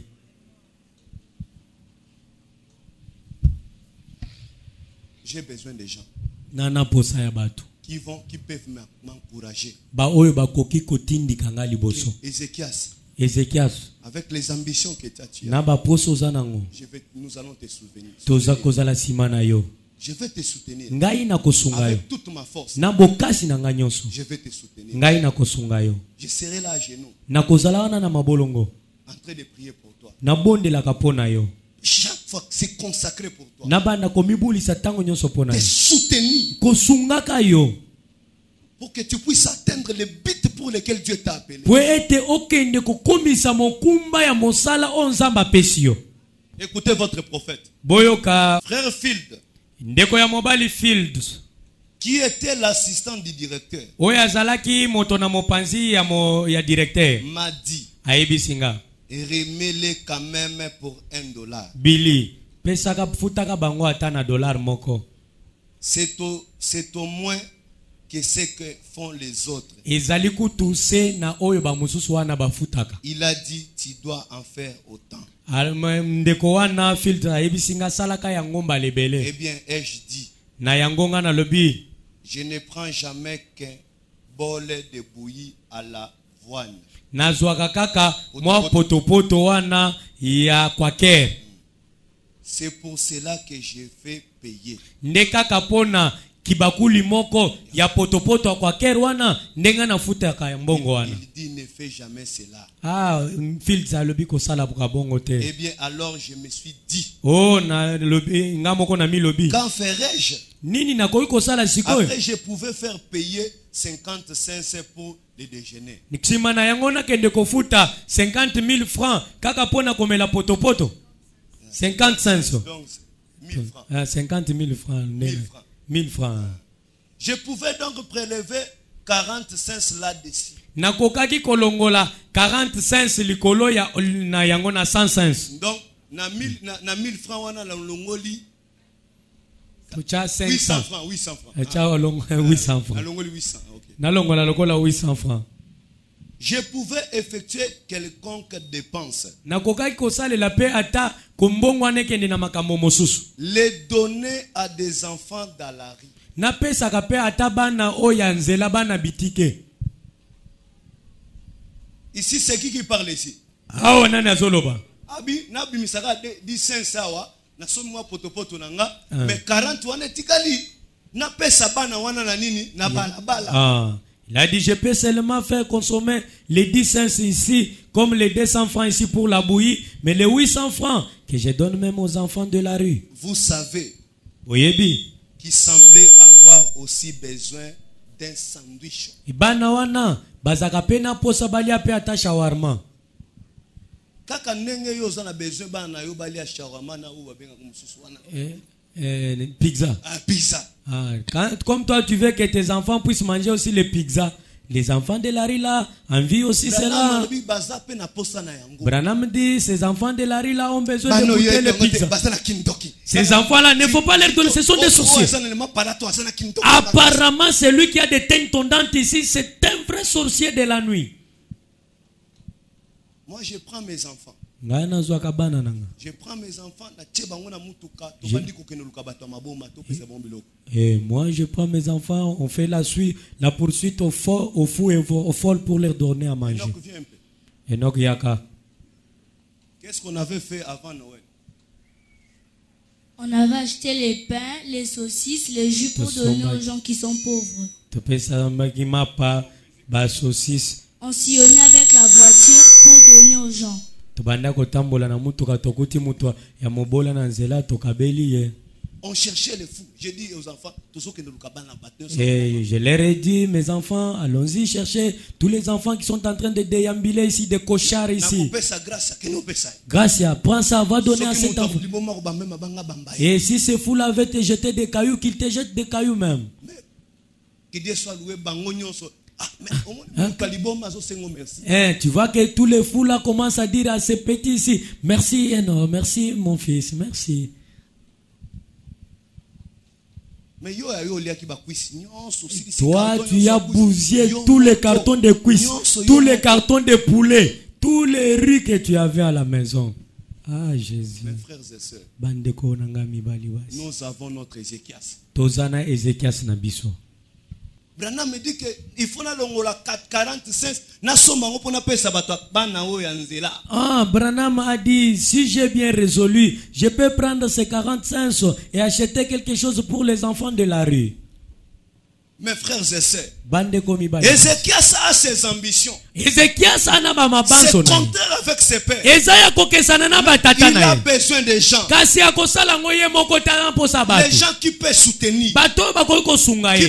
Speaker 3: J'ai besoin de gens qui peuvent m'encourager.
Speaker 1: Ézéchias,
Speaker 3: avec les ambitions que tu as, nous allons te soutenir. Je vais te soutenir. Avec toute ma force. Je vais te soutenir. Je serai là à genoux. En train de prier pour toi. Chaque fois que c'est consacré pour toi. Te soutenir. Pour que tu puisses atteindre les buts pour lesquels Dieu t'a appelé. Écoutez votre prophète. Frère Field. Qui était l'assistant du directeur. M'a dit. Remets-les quand même pour $1.
Speaker 1: Billy.
Speaker 3: C'est au moins que ce que font les autres.
Speaker 1: Il
Speaker 3: a dit, tu dois en faire autant.
Speaker 1: Eh
Speaker 3: bien, ai-je dit, je ne prends jamais qu'un bol de bouillie à l'avoine. C'est pour cela que je vais payer.
Speaker 1: Kibakuli moko ya potopoto kwa kerwana ndenga na futa ka mbongo wana.
Speaker 3: Il dit ne fais jamais cela.
Speaker 1: Fields a lobi ko sala pour bongo te.
Speaker 3: Eh bien alors je me suis dit.
Speaker 1: Na lobi ngamoko na mi lobi.
Speaker 3: Quand ferais-je?
Speaker 1: Nini na ko sala sikoyo.
Speaker 3: Après je pouvais faire payer 50 cents pour le déjeuner.
Speaker 1: Nikisima na yango na kende ko futa 50,000 francs kaka pona komela potopoto. 50 cents.
Speaker 3: Donc 1000 francs.
Speaker 1: 50,000 francs. 1000 francs.
Speaker 3: Je pouvais donc prélever 40 cents là-dessus.
Speaker 1: Nakokaki kolongola 40 cents likolo ya na yango na 100 cents.
Speaker 3: Donc na 1000 francs wana la longoli.
Speaker 1: Tucha
Speaker 3: 800 francs, 800 francs.
Speaker 1: Echa olongo 800 francs.
Speaker 3: Na longoli 800, OK.
Speaker 1: Na longola lokola 800 francs.
Speaker 3: Je pouvais effectuer quelconque dépense.
Speaker 1: Nakokaki kosalela pe ata
Speaker 3: Les donner à des enfants dans la rue. Ici, c'est qui parle ici? Abi, nabi misaka di 500 wa, na somi wa potopoto nanga, mais 40 wana tikali, na pesa bana wana na nini, na bala.
Speaker 1: Il a dit, je peux seulement faire consommer les 10 cents ici, comme les 200 francs ici pour la bouillie, mais les 800 francs que je donne même aux enfants de la rue.
Speaker 3: Vous savez,
Speaker 1: Oyebi,
Speaker 3: qui semblait avoir aussi besoin d'un sandwich.
Speaker 1: Ibana wana, bazaka pena posa balia pe ata shawarma.
Speaker 3: Kaka nenge yo zana besoin bana yo balia shawarma na ou babenga kumususu wana.
Speaker 1: Pizza.
Speaker 3: Pizza.
Speaker 1: Comme toi tu veux que tes enfants puissent manger aussi les pizzas, les enfants de la rue là envient aussi cela. Branham dit ces enfants de la rue là ont besoin de goûter les pizzas. Ces enfants là, ne faut pas leur donner, ce sont des sorciers. Apparemment celui qui a des teintes tondantes ici, c'est un vrai sorcier de la nuit.
Speaker 3: Moi je prends mes enfants.
Speaker 1: Je
Speaker 3: prends mes enfants.
Speaker 1: Et moi je prends mes enfants, on fait la poursuite au fou et au folle pour leur donner à manger. Enoch Yaka.
Speaker 3: Qu'est-ce qu'on avait fait avant Noël?
Speaker 2: On avait acheté les pains, les saucisses, les jus pour donner aux gens qui sont pauvres. On sillonnait avec la voiture pour donner aux gens.
Speaker 3: On cherchait les fous. J'ai dit aux enfants,
Speaker 1: et je leur ai dit, mes enfants, allons-y chercher tous les enfants qui sont en train de déambuler ici, des cochards ici. Grâce, prends ça, va donner à cet enfant. Et si ces fous-là veulent te jeter des cailloux, qu'ils te jettent des cailloux même. Tu vois que tous les fous là commencent à dire à ces petits ici, merci Eno, merci mon fils, merci. Toi tu as bousillé tous les cartons de cuisses, tous les cartons de poulet, tous les riz que tu avais à la maison. Ah Jésus.
Speaker 3: Mes frères et sœurs,
Speaker 1: nous
Speaker 3: avons notre Ézéchias.
Speaker 1: Tozana Ézéchias Nabiso.
Speaker 3: Branham me dit que il faut na longola 45 na soma ngo pona pesa bato bana o ya nzela.
Speaker 1: Branham a dit, si j'ai bien résolu, je peux prendre ces 45 et acheter quelque chose pour les enfants de la rue.
Speaker 3: Mes frères et sœurs, Ézéchias a ses ambitions. C'est contraire avec ses pères. Il a besoin des gens. Les gens qui peuvent soutenir. Qui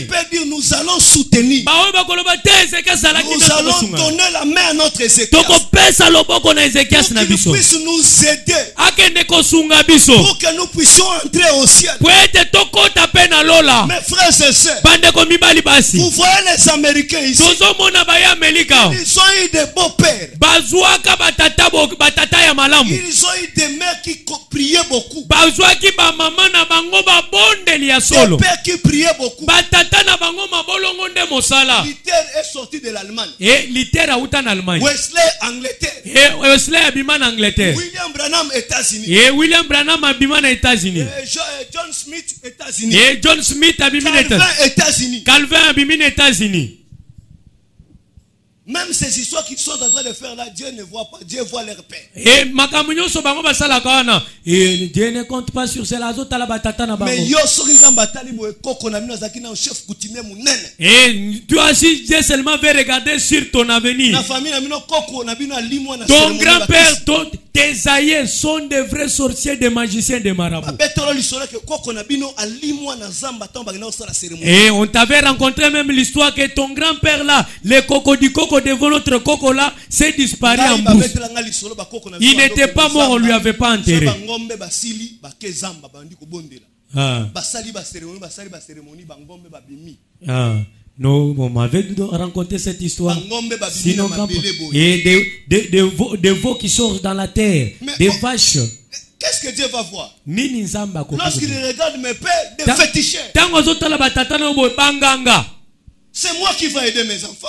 Speaker 3: peuvent dire nous allons soutenir. Nous allons donner la main à notre Ézéchias. Pour qu'il puisse nous aider. Pour que nous puissions entrer au ciel. Mes frères et sœurs, vous voyez les Américains ici. Ils ont eu des beaux-pères. Ils ont eu des mères qui priaient beaucoup. Des pères qui priaient beaucoup. Luther est sorti de l'Allemagne. Wesley Angleterre. William Branham États-Unis. John Smith États-Unis.
Speaker 1: Calvin a bimé aux États-Unis.
Speaker 3: Même ces histoires qu'ils sont en train de faire là, Dieu ne voit pas, Dieu voit leur père.
Speaker 1: Dieu ne compte pas sur cela.
Speaker 3: Mais yo chef coutumier.
Speaker 1: Et toi aussi, Dieu seulement veut regarder sur ton avenir. Ton grand-père, tes aïeux sont des vrais sorciers, des magiciens, des marabouts. Et on t'avait rencontré même l'histoire que ton grand-père là, les cocos du coco devant notre coco là, s'est disparu en brousse. Il n'était pas mort, on ne lui avait pas enterré. Non, on m'avait rencontré cette histoire. Sinon, et des veaux qui sortent dans la terre, des vaches.
Speaker 3: Qu'est-ce que Dieu va voir? Lorsqu'il regarde mes pères, des féticheurs. C'est moi qui vais aider mes enfants.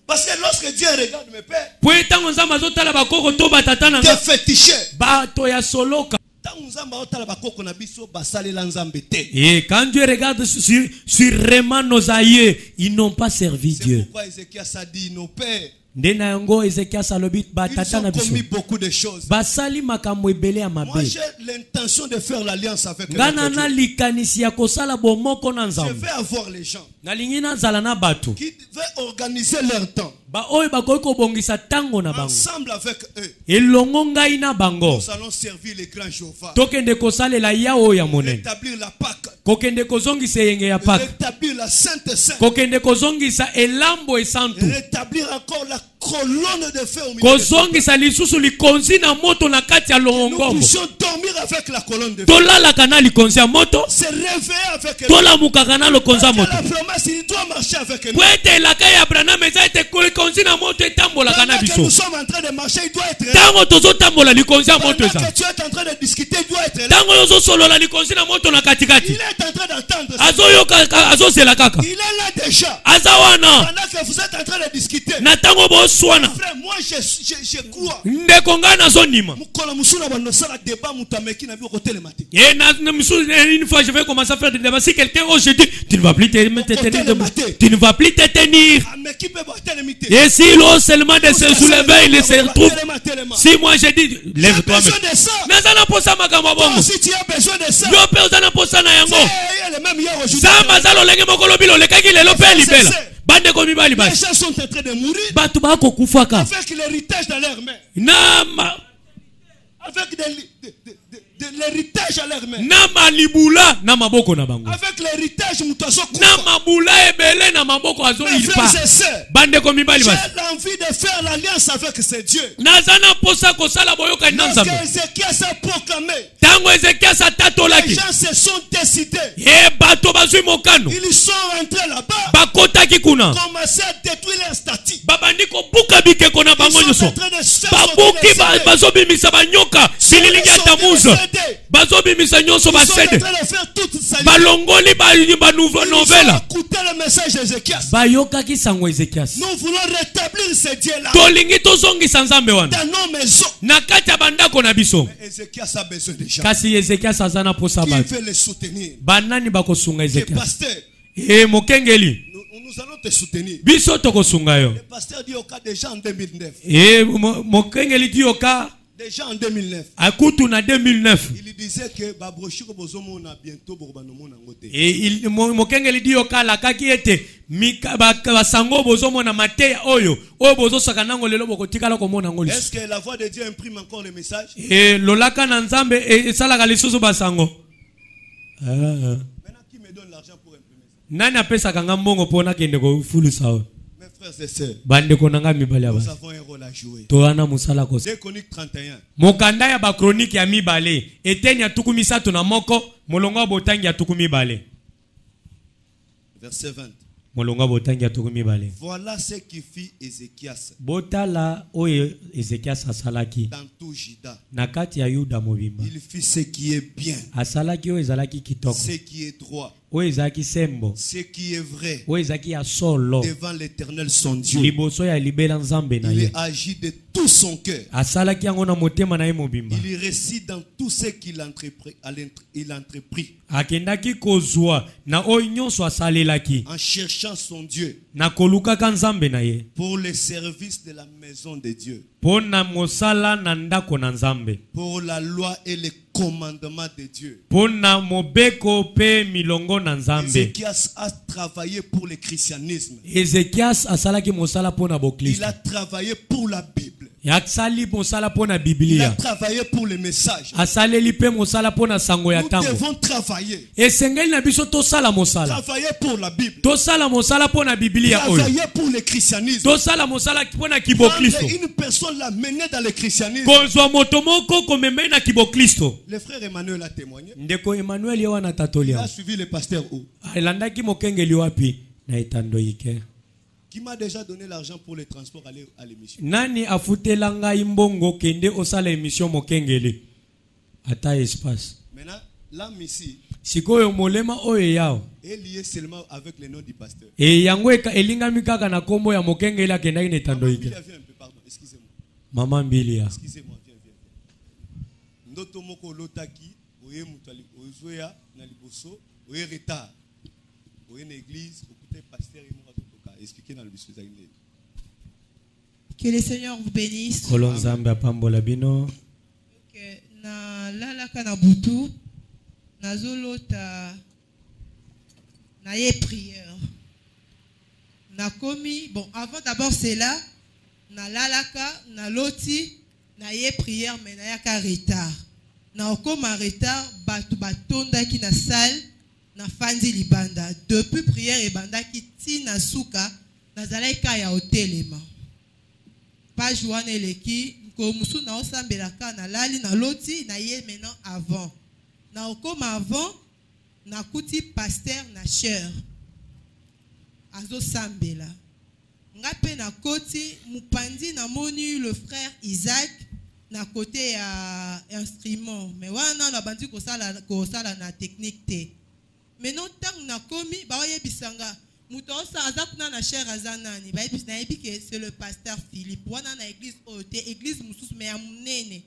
Speaker 3: Parce que lorsque Dieu regarde mes pères,
Speaker 2: t'es
Speaker 3: fétiché.
Speaker 2: Et quand Dieu regarde sûrement nos aïeux, ils n'ont pas servi Dieu.
Speaker 3: C'est pourquoi Ézéchias a dit nos pères.
Speaker 2: Ils ont
Speaker 3: commis beaucoup de choses. Moi j'ai l'intention de faire l'alliance avec Dieu. Je vais avoir les gens qui veulent organiser leur temps. Ensemble avec eux, nous allons servir les grands Jéhovah. Rétablir la Pâque. Rétablir la Sainte Sainte. Rétablir encore la colonne de feu au milieu. Nous puissions dormir avec la colonne de feu. Se réveiller avec elle. La promesse, il doit marcher avec nous. Pendant que nous sommes en train de marcher, il doit être là. Pendant que tu es en train de discuter, il doit être là. Il est en train d'entendre. Il est là déjà. Pendant que vous êtes en train de discuter. Frère, moi je crois. Une
Speaker 2: fois je vais commencer à faire des débats. Si quelqu'un aujourd'hui, tu ne vas plus te tenir. Et si l'on seulement de se soulever, il se retrouve. Si moi je dis, lève-toi.
Speaker 3: Si tu as besoin de ça, les gens sont en train de mourir avec l'héritage dans leurs mains. Avec de l'héritage à leurs mains. Avec l'héritage, mes frères et sœurs, j'ai l'envie de faire l'alliance avec ces dieux. Lorsque Ézéchias a proclamé, les gens se sont décidés. Ils sont rentrés là-bas, commencé à détruire leur statut. Ils sont en train de se faire écouter le message d'Ézéchias. Nous voulons rétablir ces dieux-là dans nos maisons. Mais Ézéchias a besoin de gens qui veulent le soutenir. Le pasteur, nous allons te soutenir. Le pasteur dit au cas déjà en 2009. Déjà en 2009. Il disait que Babrochiko Bozomona bientôt Bourbanomona Ngote.
Speaker 2: Et Mokengeli dit au cas la kakiete Basango Bozomona Matea Oyo O Bozo Sakanango Lelo Bokotikala Komona Ngoli.
Speaker 3: Est-ce que la voix de Dieu imprime encore le message?
Speaker 2: Et Lolaka Nanzambe et Salaka Lisusu Basango.
Speaker 3: Maintenant qui me donne l'argent pour imprimer ça?
Speaker 2: Nani apesa kangambongo pona kende ko fulu sawa.
Speaker 3: Mes frères et sœurs,
Speaker 2: nous avons un
Speaker 3: rôle à jouer.
Speaker 2: 2
Speaker 3: Chroniques 31.
Speaker 2: Mokanda ya ba chronique ya mibale. Etenya tukumisa tuna moko molonga botangi ya tukumibale.
Speaker 3: Verset 20.
Speaker 2: Molonga botangi ya tukumibale.
Speaker 3: Voilà ce qui fit Ézéchias.
Speaker 2: Botala oyo Ézéchias asalaki.
Speaker 3: Dans tout Juda.
Speaker 2: Nakati ya Yuda mobimba.
Speaker 3: Il fit ce qui est bien.
Speaker 2: Asalaki oyo ezalaki kitoko.
Speaker 3: Ce qui est droit.
Speaker 2: Ce
Speaker 3: qui est vrai
Speaker 2: devant
Speaker 3: l'Éternel son Dieu.
Speaker 2: Il
Speaker 3: agit de tout son cœur. Il réussit dans tout ce qu'il entreprit. En cherchant son Dieu pour le service de la maison de Dieu. Pour la loi et les commandements de Dieu. Ézéchias a travaillé pour le christianisme. Il a travaillé pour la Bible. Il a travaillé pour le message. Nous devons travailler. Travailler pour la Bible. Travailler pour le christianisme. Prendre une personne la mener dans le christianisme. Le frère Emmanuel a témoigné. Il a suivi le pasteur où? Qui m'a déjà donné l'argent pour le transport aller à l'émission?
Speaker 2: Nani afutelanga imbongo kende osala émission mokengeli ata espace.
Speaker 3: Maintenant, l'âme ici.
Speaker 1: Sikoyo molema oyo yao.
Speaker 3: Est lié seulement avec le nom du pasteur.
Speaker 1: Et yango elingami kaka na kombo ya mokenge ila kendaki ne tandoike.
Speaker 3: Pardon, excusez-moi.
Speaker 1: Maman Mbilia.
Speaker 3: Excusez-moi, viens. Ndoto moko lotaki, oye mutali ozoya na liboso, oye retard. Oye na église, okute pasteur et moi toka. Expliquez dans le biso za ine.
Speaker 4: Que le Seigneur vous bénisse.
Speaker 1: Kolonzambe apambola bino.
Speaker 4: Que na lalaka na butu na zolota na ye prière. Na komi bon avant d'abord c'est là na lalaka na loti na ye prière mais na yaka retard. Na okoma retard batu batonda ki na salle na fandi libanda. Depuis prière et banda ki ti na suka na zalaika ya hotelema. Pas joine eleki ko musu na osambelaka na lali na loti na ye maintenant avant. Na okoma avant na kuti pasteur na cher. Azo sambela. Ngape na koti mupandi na moni le frère Isaac na côté ya instrument. Mais wana na bandi ko sala na technique te. Maintenant tant na komi ba oye bisanga. Mutosa azakuna na cher azanani. Ba ebi na ebi que c'est le pasteur Philippe. Wana na église ote église mususu me ya munene.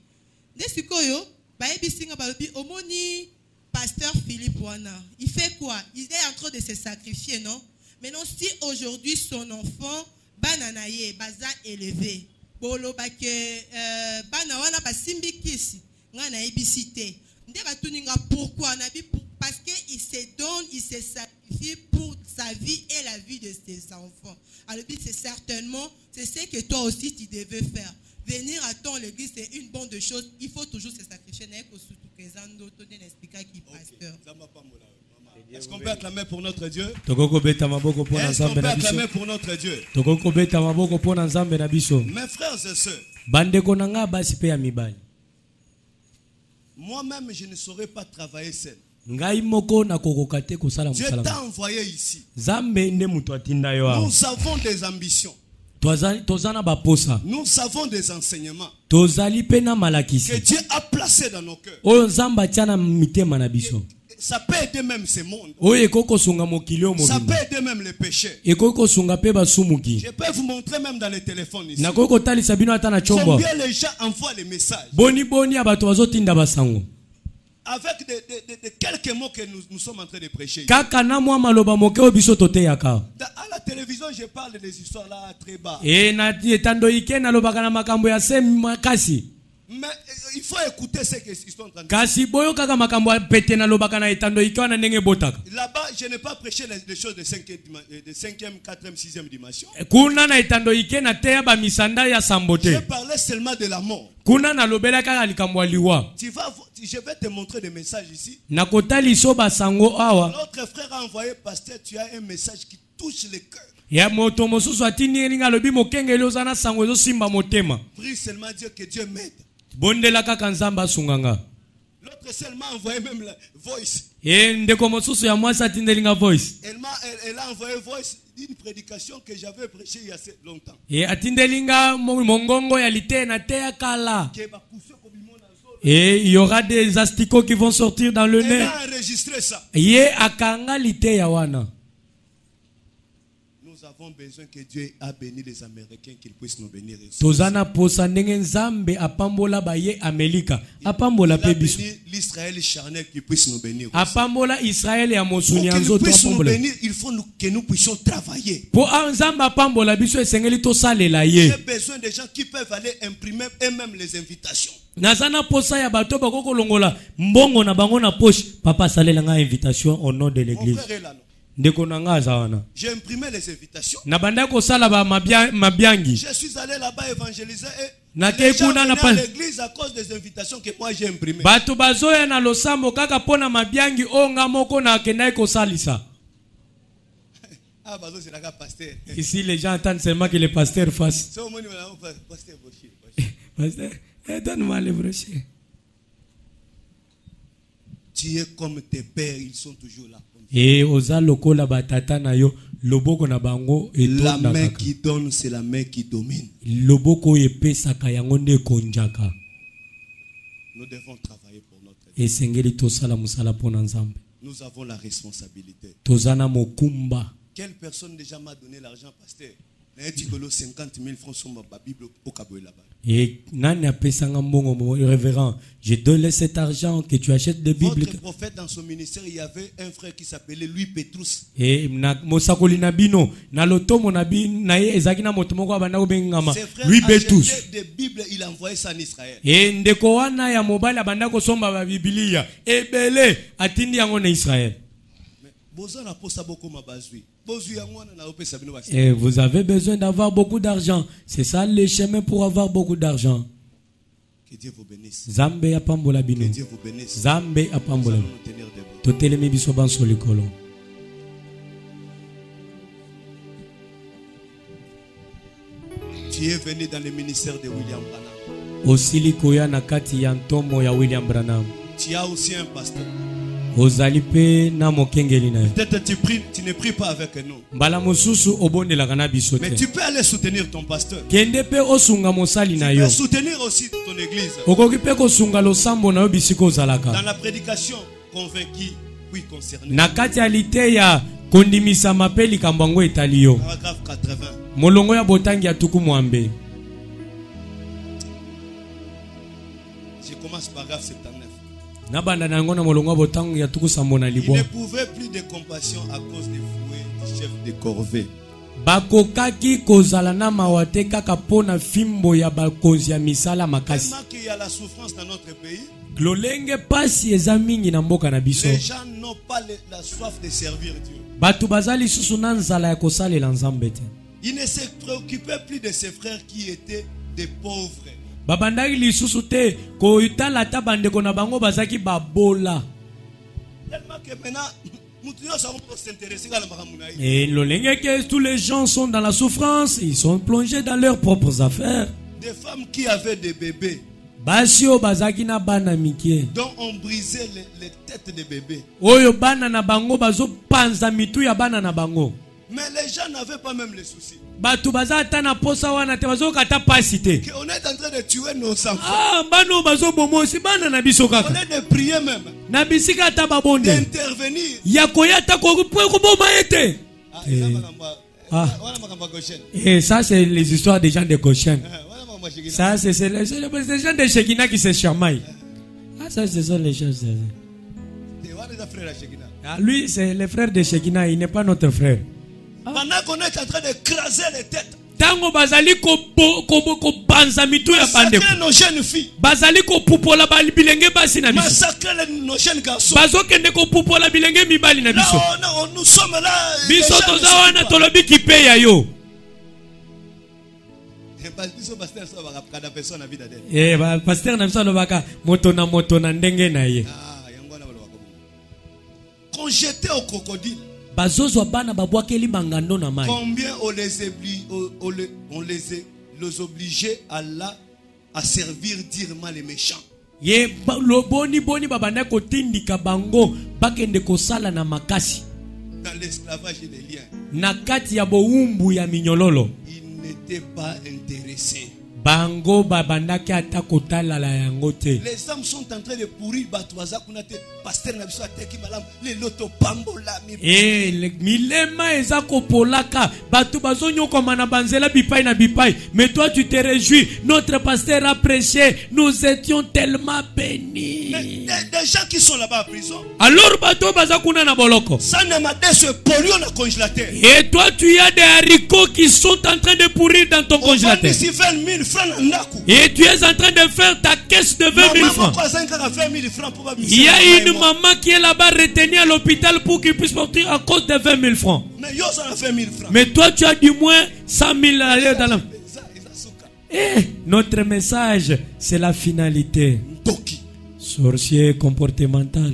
Speaker 4: Nesikoyo ba ebi singa ba lobi omoni pasteur Philippe wana. Il fait quoi? Il est en train de se sacrifier, non? Maintenant, si aujourd'hui son enfant, bananaye, baza élevé, bolo bake, banawana basimbi kisi, ngana ebisite. Ndeba tuninga pourquoi nabi parce que il se donne, il se sacrifie pour sa vie et la vie de ses enfants. Alors c'est certainement, c'est ce que toi aussi tu devais faire. Venir à ton l'église c'est une bonne chose. Il faut toujours se sacrifier.
Speaker 3: Est-ce qu'on peut acclamer pour notre Dieu?
Speaker 1: Est-ce qu'on peut
Speaker 3: acclamer pour notre Dieu? Mes frères et sœurs, moi-même je ne saurais pas travailler seul. Dieu t'a envoyé ici. Nous avons des ambitions. Nous avons des enseignements que Dieu a placés dans nos cœurs. Ça peut aider même ce monde. Ça peut aider même les péchés. Je peux vous montrer même dans les téléphones ici. Combien les gens envoient les messages avec de quelques mots que nous sommes en train de prêcher. À la télévision, je parle des histoires là très bas. Mais il faut écouter ce qu'ils sont en train de dire. Là-bas, je n'ai pas prêché les choses de 5e, 4e, 6e dimension. Je parlais seulement de la mort. Je vais te montrer des messages ici. Notre frère a envoyé, pasteur, tu as un message qui touche le cœur. Prie seulement Dieu que Dieu m'aide. L'autre seulement envoyé même la voice. Elle a envoyé voice d'une prédication que j'avais prêchée il y a longtemps. Et il y aura des asticots qui vont sortir dans le nez. Elle a enregistré ça. Nous avons besoin que Dieu a béni les Américains, qu'ils puissent nous bénir. Il a béni l'Israël charnel, qu'il puisse nous bénir. Pour qu'il puisse nous bénir, il faut que nous puissions travailler. J'ai besoin de gens qui peuvent aller imprimer eux-mêmes les invitations.
Speaker 1: Nazana posa ya bato bakoko longola mbongo na bango na poche papa salela nga invitation au nom de l'église. Ndeko nanga zawana.
Speaker 3: J'ai imprimé les invitations.
Speaker 1: Na banda ko sala ba mabiangi.
Speaker 3: Je suis allé là-bas évangéliser et
Speaker 1: na ke kuna na
Speaker 3: à l'église à cause des invitations que moi j'ai imprimées.
Speaker 1: Bato bazoya na losambo kaka pona mabiangi onga moko na kendai ko salisa.
Speaker 3: Ah bazo c'est la pasteur.
Speaker 1: Ici les gens attendent seulement que le pasteur fasse. Pasteur donne-moi les brochures.
Speaker 3: Tu es comme tes pères, ils sont toujours là.
Speaker 1: Et oza lokola batata na yo loboko na bango
Speaker 3: la main qui donne, c'est la main qui domine.
Speaker 1: Loboko epesaka yango nde konjaka.
Speaker 3: Nous devons travailler pour notre
Speaker 1: Dieu. Esengeli tosala musala pona Nzambe.
Speaker 3: Nous avons la responsabilité.
Speaker 1: Tozana mokumba.
Speaker 3: Quelle personne déjà m'a donné l'argent, pasteur? 50 000 francs sur ma Bible au Kaboé là-bas.
Speaker 1: Et nani a payé mon révérend, je donne cet argent que tu achètes des Bibles.
Speaker 3: Votre prophète dans son ministère, il y avait un frère qui s'appelait Louis Petrus.
Speaker 1: Et mosakoli nabino na loto monabi na ezaki na moto moko abanda obengama Louis Petrus.
Speaker 3: Des Bibles, il envoyait ça en Israël.
Speaker 1: Et ndeko wana ya mobali abanda ko somba ba Biblia ebele atindi yango na Israël. Et vous avez besoin d'avoir beaucoup d'argent. C'est ça le chemin pour avoir beaucoup d'argent.
Speaker 3: Que Dieu vous bénisse.
Speaker 1: Zambe apambola bino.
Speaker 3: Que Dieu vous bénisse.
Speaker 1: Zambe apambola. Totelemi biso banso likolo.
Speaker 3: Tu es venu dans le ministère de William Branham.
Speaker 1: Osili koya na kati ya ntomo ya William Branham.
Speaker 3: Tu as aussi un pasteur. Peut-être tu ne pries pas avec nous. Mais tu peux aller soutenir ton pasteur. Tu peux soutenir aussi ton église. Dans la prédication convaincue, oui, concernée. Paragraphe 80. Je commence paragraphe 79. Il ne pouvait plus de compassion à cause des fouets du chef de corvée.
Speaker 1: Bakokaki kozala na mawate kaka pona fimbo ya bakonzi ya misala makasi.
Speaker 3: Tellement qu'il y a la souffrance dans notre pays.
Speaker 1: Lolenge pasi eza mingi na mboka na biso.
Speaker 3: Les gens n'ont pas la soif de servir Dieu.
Speaker 1: Batu bazali susu na nzala ya kosalela nzambe te.
Speaker 3: Il ne se préoccupait plus de ses frères qui étaient des pauvres.
Speaker 1: Babandaki lisusu te ko itala ta bandeko na bango bazaki babola.
Speaker 3: Tellement que maintenant
Speaker 1: et l'olenge que tous les gens sont dans la souffrance, ils sont plongés dans leurs propres affaires.
Speaker 3: Des femmes qui avaient des bébés,
Speaker 1: basio bazaki na bana mikie,
Speaker 3: dont on brisait les têtes des bébés.
Speaker 1: Oyo bana na bango bazo panza mitu ya bana na bango.
Speaker 3: Mais les gens n'avaient pas même les soucis.
Speaker 1: Batu bazata na posa wana te bazo kata pasite.
Speaker 3: On est en train de tuer nos enfants.
Speaker 1: Ah, bano bazo bomo si bana na biso kaka.
Speaker 3: On est de prier même.
Speaker 1: Na bisika ta babonde.
Speaker 3: D'intervenir.
Speaker 1: Ya koyata ko boma ete. Et ça c'est les histoires des gens de Goshen. Ça c'est les gens de Shekina qui se chamaillent. Ah, ça ce sont les choses. Ah, lui c'est le frère de Shekina, il n'est pas notre frère.
Speaker 3: Pendant qu'on est en train de craser les têtes,
Speaker 1: tango bazali ko banza mitu ya bande
Speaker 3: nos jeunes filles,
Speaker 1: bazali ko pupola bilenge basi na biso,
Speaker 3: massacrer nos jeunes garçons,
Speaker 1: bazo kende ko pupola bilenge mibali na biso.
Speaker 3: Non, nous sommes là.
Speaker 1: Biso toza wana tolobi kipe ya yo. Pasteur na biso lobaka moto na ndenge na ye.
Speaker 3: Qu'on jetait au crocodile.
Speaker 1: Combien
Speaker 3: on les obligeait à servir durement les méchants. Dans l'esclavage et les liens, ils n'étaient pas intéressés. Les hommes sont en train de pourrir Batouaza Kunate, Pasteur Nabiso Ateki Malam, les loto pambola.
Speaker 1: Milema ezako polaka, Batu bazonyo komana banzela bipai na bipai. Mais toi tu te réjouis, notre pasteur a prêché, nous étions tellement bénis.
Speaker 3: Des gens qui sont là-bas en prison.
Speaker 1: Alors Batu bazakuna na boloko.
Speaker 3: Ça ne m'a dit ce polio na congélateur.
Speaker 1: Et toi tu as des haricots qui sont en train de pourrir dans ton congélateur. Et tu es en train de faire ta caisse de 20 000 francs. Il y a une maman qui est là-bas retenue à l'hôpital pour qu'il puisse partir à cause de 20 000 francs. Mais toi, tu as du moins 100 000 à l'air dans la... Et notre message, c'est la finalité. Sorcier comportemental.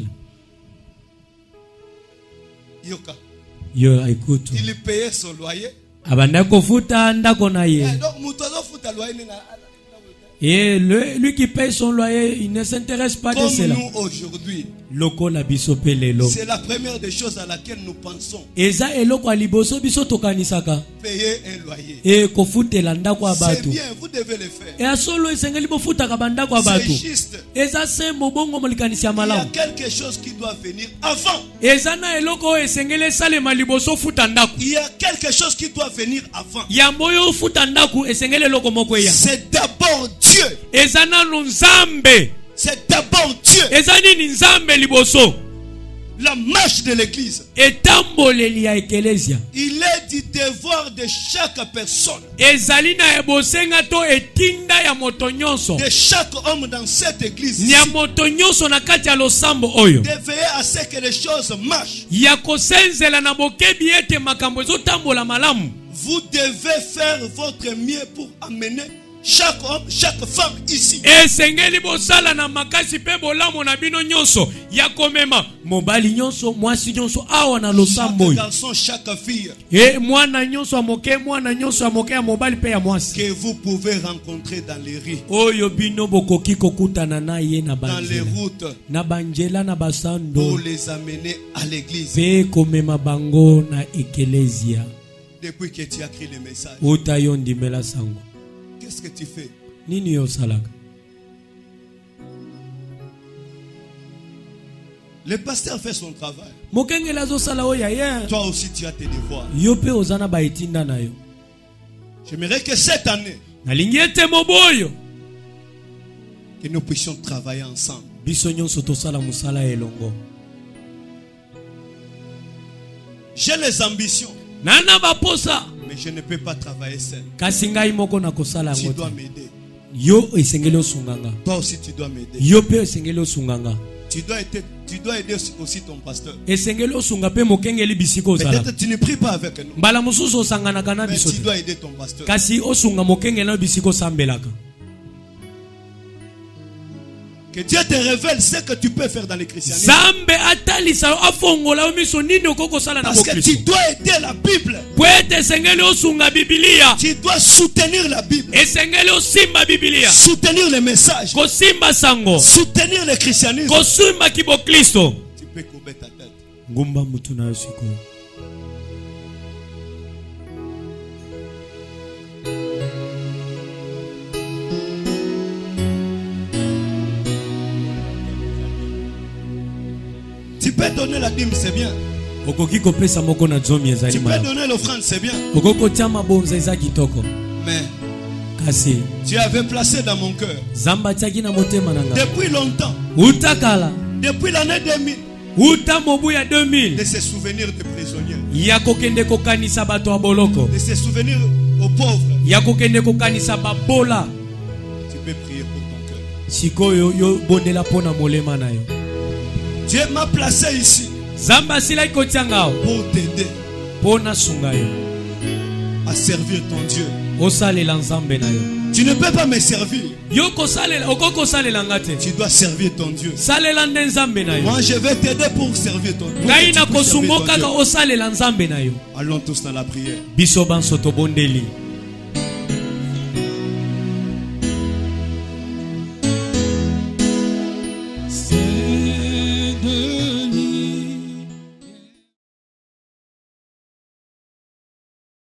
Speaker 1: Yo, écoute.
Speaker 3: Il payait son loyer.
Speaker 1: Abandako futa ndako na ye.
Speaker 3: Donc mutozo futa loyer
Speaker 1: Et lui qui paye son loyer, il ne s'intéresse pas de cela.
Speaker 3: Comme nous aujourd'hui,
Speaker 1: c'est
Speaker 3: la première des choses à laquelle nous pensons.
Speaker 1: Payer un
Speaker 3: loyer.
Speaker 1: C'est bien,
Speaker 3: vous devez le faire.
Speaker 1: C'est
Speaker 3: juste. Il y a quelque chose qui doit venir avant. Il y a quelque chose qui doit venir avant. C'est d'abord Dieu. C'est d'abord Dieu. La marche de l'église. Il est du devoir de chaque personne, de chaque homme dans cette église ici, de veiller à ce que les choses marchent. Vous devez faire votre mieux pour amener chaque homme, chaque femme ici. Chaque garçon, chaque fille que vous pouvez rencontrer dans les rues, dans les routes, pour les amener à l'église. Depuis que tu as écrit le message, qu'est-ce que tu fais? Le pasteur fait son travail. Toi aussi tu as tes devoirs. J'aimerais que cette année, que nous puissions travailler ensemble. J'ai les ambitions, mais je ne peux pas travailler seul. Tu dois m'aider. Toi aussi tu dois m'aider. Tu dois aider aussi ton pasteur. Peut-être tu ne pries pas avec nous, mais tu dois aider ton pasteur. Que Dieu te révèle ce que tu peux faire dans le christianisme. Parce que tu dois aider la Bible. Tu dois soutenir la Bible. Soutenir les messages. Soutenir le christianisme. Tu peux courber ta tête. Tu peux donner la dîme, c'est bien. Tu peux donner l'offrande, c'est bien. Mais tu avais placé dans mon cœur depuis longtemps, depuis l'année 2000, de se souvenir des prisonniers, de se souvenir aux pauvres. Tu peux prier pour ton cœur. Dieu m'a placé ici pour t'aider à servir ton Dieu. Tu ne peux pas me servir. Tu dois servir ton Dieu. Moi je vais t'aider pour servir ton Dieu. Allons tous dans la prière.